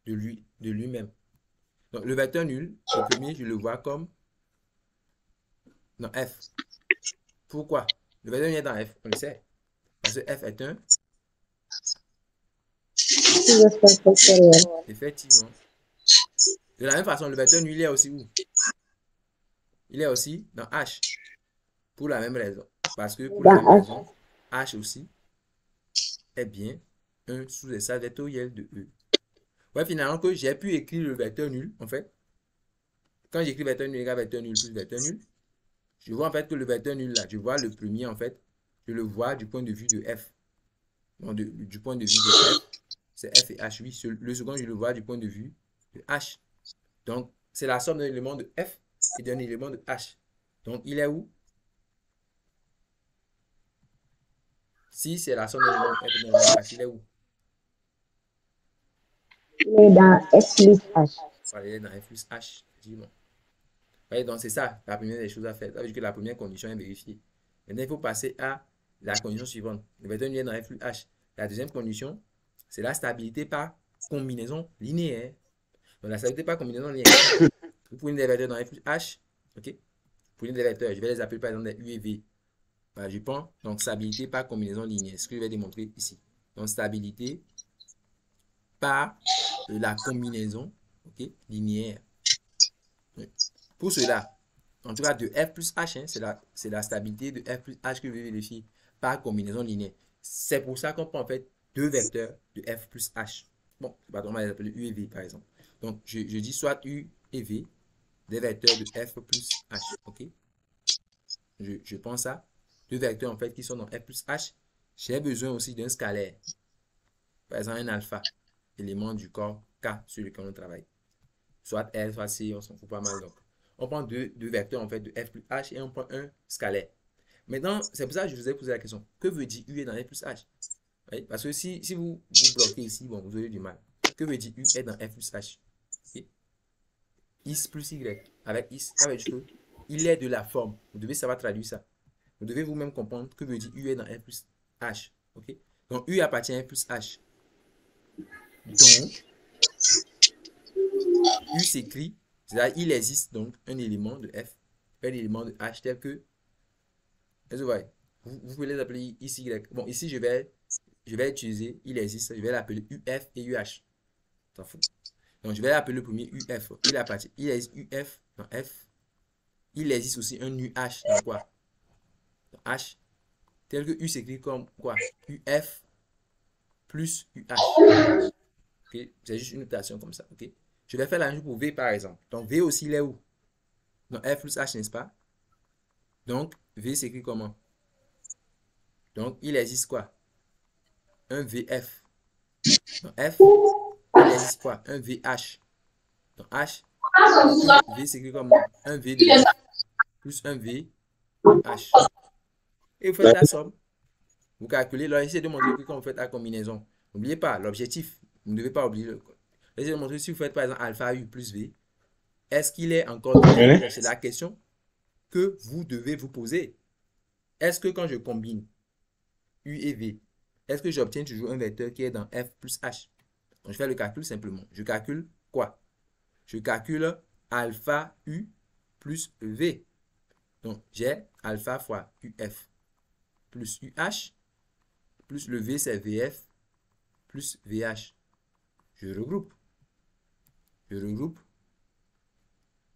de lui-même. Donc, le vecteur nul, le premier, je le vois comme dans F. Pourquoi? Le vecteur nul est dans F, on le sait. Parce que F est un... Effectivement. De la même façon, le vecteur nul, il est aussi où? Il est aussi dans H. Pour la même raison. Parce que pour la même raison, H aussi est bien un sous-espace vectoriel de E. Ouais, finalement, que j'ai pu écrire le vecteur nul, en fait. Quand j'écris vecteur nul égale vecteur nul plus vecteur nul, je vois en fait que le vecteur nul là, je vois le premier en fait, je le vois du point de vue de F. Donc, du point de vue de F, c'est F et H. Oui, le second, je le vois du point de vue de H. Donc, c'est la somme d'un élément de F et d'un élément de H. Donc, il est où? Si c'est la somme d'un élément de F et d'un élément de H, il est où? Il est dans F plus H. Voilà, il est dans F plus H. Effectivement. Voyez, donc, c'est ça la première des choses à faire. Ça veut dire que la première condition est vérifiée. Maintenant, il faut passer à la condition suivante. Le vecteur nul est dans F plus H. La deuxième condition, c'est la stabilité par combinaison linéaire. Donc, la stabilité par combinaison linéaire. Vous prenez des vecteurs dans F plus H. OK? Vous prenez des vecteurs. Je vais les appeler par exemple des U et V. Voilà, je prends donc stabilité par combinaison linéaire. Ce que je vais démontrer ici. Donc, stabilité par la combinaison, ok, linéaire. Pour cela, en tout cas de f plus h, hein, c'est la stabilité de f plus h que je vais vérifier par combinaison linéaire. C'est pour ça qu'on prend en fait deux vecteurs de f plus h. Bon, pardon, on va les appeler u et v par exemple. Donc, je dis soit u et v, des vecteurs de f plus h, ok. Je pense à deux vecteurs en fait qui sont dans f plus h. J'ai besoin aussi d'un scalaire. Par exemple, un alpha, élément du corps K sur lequel on travaille. Soit L, soit C, on s'en fout pas mal. Donc, on prend deux vecteurs en fait de f plus h et on prend un scalaire. Maintenant, c'est pour ça que je vous ai posé la question. Que veut dire U est dans f plus h? Oui, parce que si vous bloquez ici, bon, vous aurez du mal. Que veut dire U est dans f plus h? Okay. Is plus Y. Avec is, ça veut dire que il est de la forme. Vous devez savoir traduire ça. Vous devez vous-même comprendre que veut dire U est dans f plus h. Okay. Donc, U appartient à f plus h. Donc, U s'écrit, c'est-à-dire il existe donc un élément de f, un élément de h tel que, vous pouvez les appeler ici y. Bon, ici je vais utiliser, il existe, je vais l'appeler uf et uh. T'en fous. Donc je vais l'appeler le premier uf. Il existe uf dans f. Il existe aussi un uh dans quoi? Dans h. Tel que u s'écrit comme quoi? Uf plus uh. Okay? C'est juste une notation comme ça. Ok? Je vais faire la même chose pour V par exemple. Donc V aussi il est où? Dans F plus H, n'est-ce pas? Donc V s'écrit comment? Donc il existe quoi? Un VF. Dans F, il existe quoi? Un VH. Dans H, V s'écrit comment? Un V de F plus un VH. Et vous faites la somme. Vous calculez. Alors essayez de montrer que quand vous faites la combinaison, n'oubliez pas l'objectif. Vous ne devez pas oublier le. Essayez de montrer si vous faites par exemple alpha U plus V. Est-ce qu'il est encore... C'est la question que vous devez vous poser. Est-ce que quand je combine U et V, est-ce que j'obtiens toujours un vecteur qui est dans F plus H? Donc, je fais le calcul simplement. Je calcule quoi? Je calcule alpha U plus V. Donc, j'ai alpha fois UF plus UH plus le V, c'est VF plus VH. Je regroupe.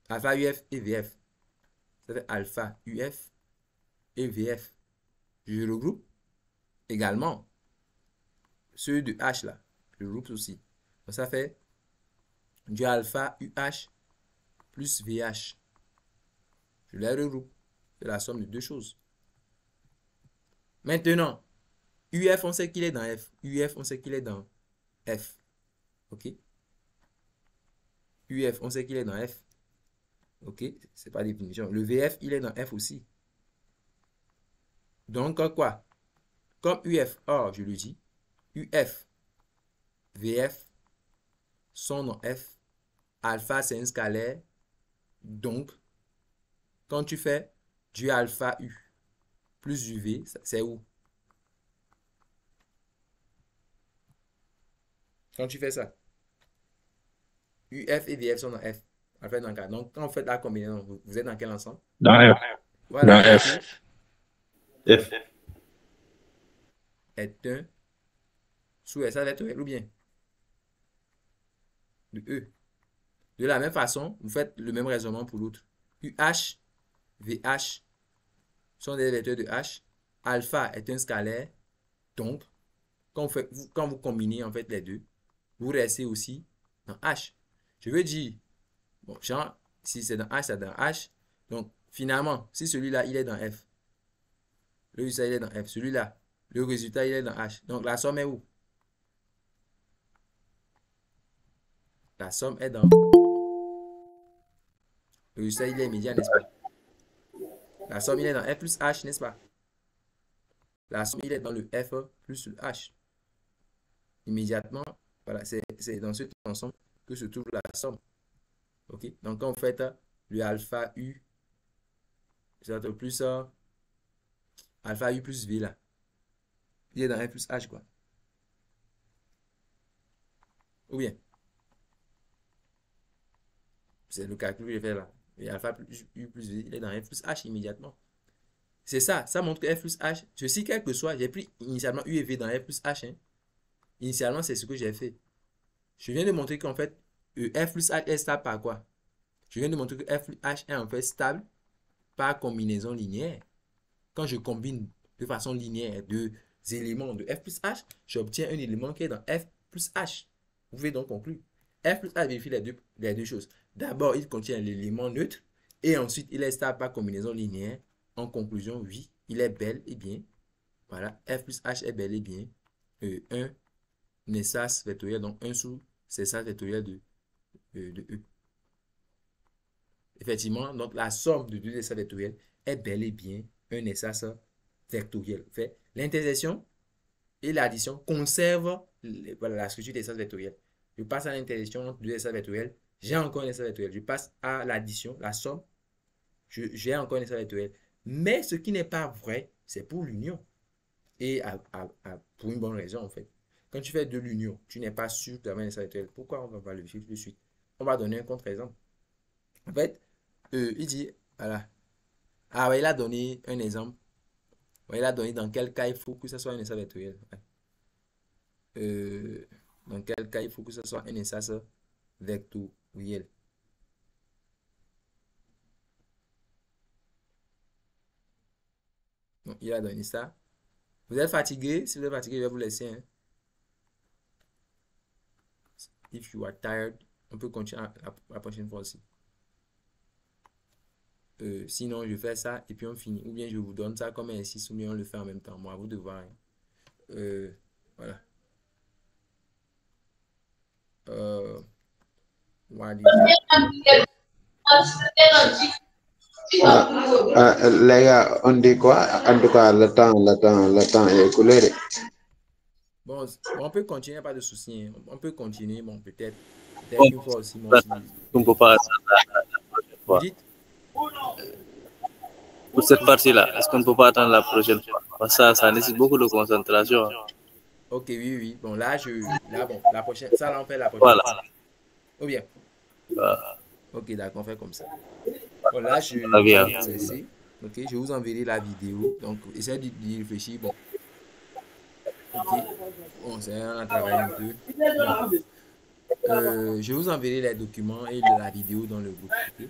Alpha UF et VF. Ça fait alpha UF et VF. Je regroupe également ceux de H là. Je regroupe aussi. Donc ça fait du alpha UH plus VH. Je les regroupe. C'est la somme de deux choses. Maintenant, UF, on sait qu'il est dans F. UF, on sait qu'il est dans F. Ok? UF, on sait qu'il est dans F. Ok? C'est pas définition. Le VF, il est dans F aussi. Donc, quoi? Comme UF, or, je le dis, UF, VF sont dans F. Alpha, c'est un scalaire. Donc, quand tu fais du alpha U plus du V, c'est où? Quand tu fais ça, UF et VF sont dans F. Alpha dans K. Donc, quand vous faites la combinaison, vous êtes dans quel ensemble? Dans F. Voilà. Dans F. F. Est un sous S, ça va être L ou bien de E. De la même façon, vous faites le même raisonnement pour l'autre. UH, VH sont des vecteurs de H. Alpha est un scalaire. Donc, quand vous combinez en fait les deux, vous restez aussi dans H. Je veux dire, bon, genre, si c'est dans H, c'est dans H. Donc, finalement, si celui-là, il est dans F, le résultat, il est dans F. Celui-là, le résultat, il est dans H. Donc, la somme est où? La somme est dans... Le résultat, il est immédiat, n'est-ce pas? La somme, il est dans F plus H, n'est-ce pas? La somme, il est dans le F plus le H. Immédiatement, voilà, c'est dans cet ensemble que se trouve la somme. Ok? Donc, quand vous faites le alpha U, c'est plus alpha U plus V là. Il est dans F plus H, quoi. Ou bien, c'est le calcul que j'ai fait là. Et alpha plus U plus V, il est dans F plus H immédiatement. C'est ça, ça montre que F plus H, ceci quel que soit, j'ai pris initialement U et V dans F plus H. Hein. Initialement, c'est ce que j'ai fait. Je viens de montrer qu'en fait, F plus H est stable par quoi? Je viens de montrer que F plus H est en fait stable par combinaison linéaire. Quand je combine de façon linéaire deux éléments de F plus H, j'obtiens un élément qui est dans F plus H. Vous pouvez donc conclure. F plus H vérifie les deux choses. D'abord, il contient l'élément neutre et ensuite, il est stable par combinaison linéaire. En conclusion, oui, il est bel et bien. Voilà, F plus H est bel et bien un espace vectoriel, donc 1 sous espace vectoriel de E. Effectivement, donc la somme de deux espaces vectoriels est bel et bien un espace vectoriel. Fait, l'intersection et l'addition conservent voilà, la structure des espaces vectoriels. Je passe à l'intersection entre deux espaces vectoriels, j'ai encore un espace vectoriel. Je passe à l'addition, la somme, j'ai encore un espace vectoriel. Mais ce qui n'est pas vrai, c'est pour l'union. Et pour une bonne raison, en fait. Quand tu fais de l'union, tu n'es pas sûr d'avoir un espace vectoriel. Pourquoi on va le vérifier tout de suite? On va donner un contre-exemple. En fait, il dit, voilà. Ah, ouais, il a donné un exemple. Ouais, il a donné dans quel cas il faut que ce soit un espace vectoriel. Ouais. Dans quel cas il faut que ce soit un espace vectoriel. Donc, il a donné ça. Vous êtes fatigué? Si vous êtes fatigué, je vais vous laisser. Hein. If you are tired, on peut continuer la prochaine fois aussi. Sinon, je fais ça et puis on finit. Ou bien je vous donne ça comme un exercice ou bien on le fait en même temps. Moi, à vous de voir. Hein. Voilà. Les gars, on dit quoi? En tout cas, le temps est écoulé. Bon, on peut continuer, pas de souci. Hein. On peut continuer, bon, peut-être une fois aussi. On peut pas attendre la prochaine fois. Vous dites? Pour cette partie-là, est-ce qu'on ne peut pas attendre la prochaine fois? Parce que ça nécessite beaucoup de concentration. Ok, oui. Bon, là, la prochaine, ça, là, on fait la prochaine Voilà. fois. Ou bien? Ok, d'accord, on fait comme ça. Bon, là, je vais vous laisser. Ok, je vous enverrai la vidéo. Donc, essayez d'y réfléchir. Bon. Ok. Bon, c'est un travail un peu. Bon. Je vous enverrai les documents et la vidéo dans le groupe. Okay?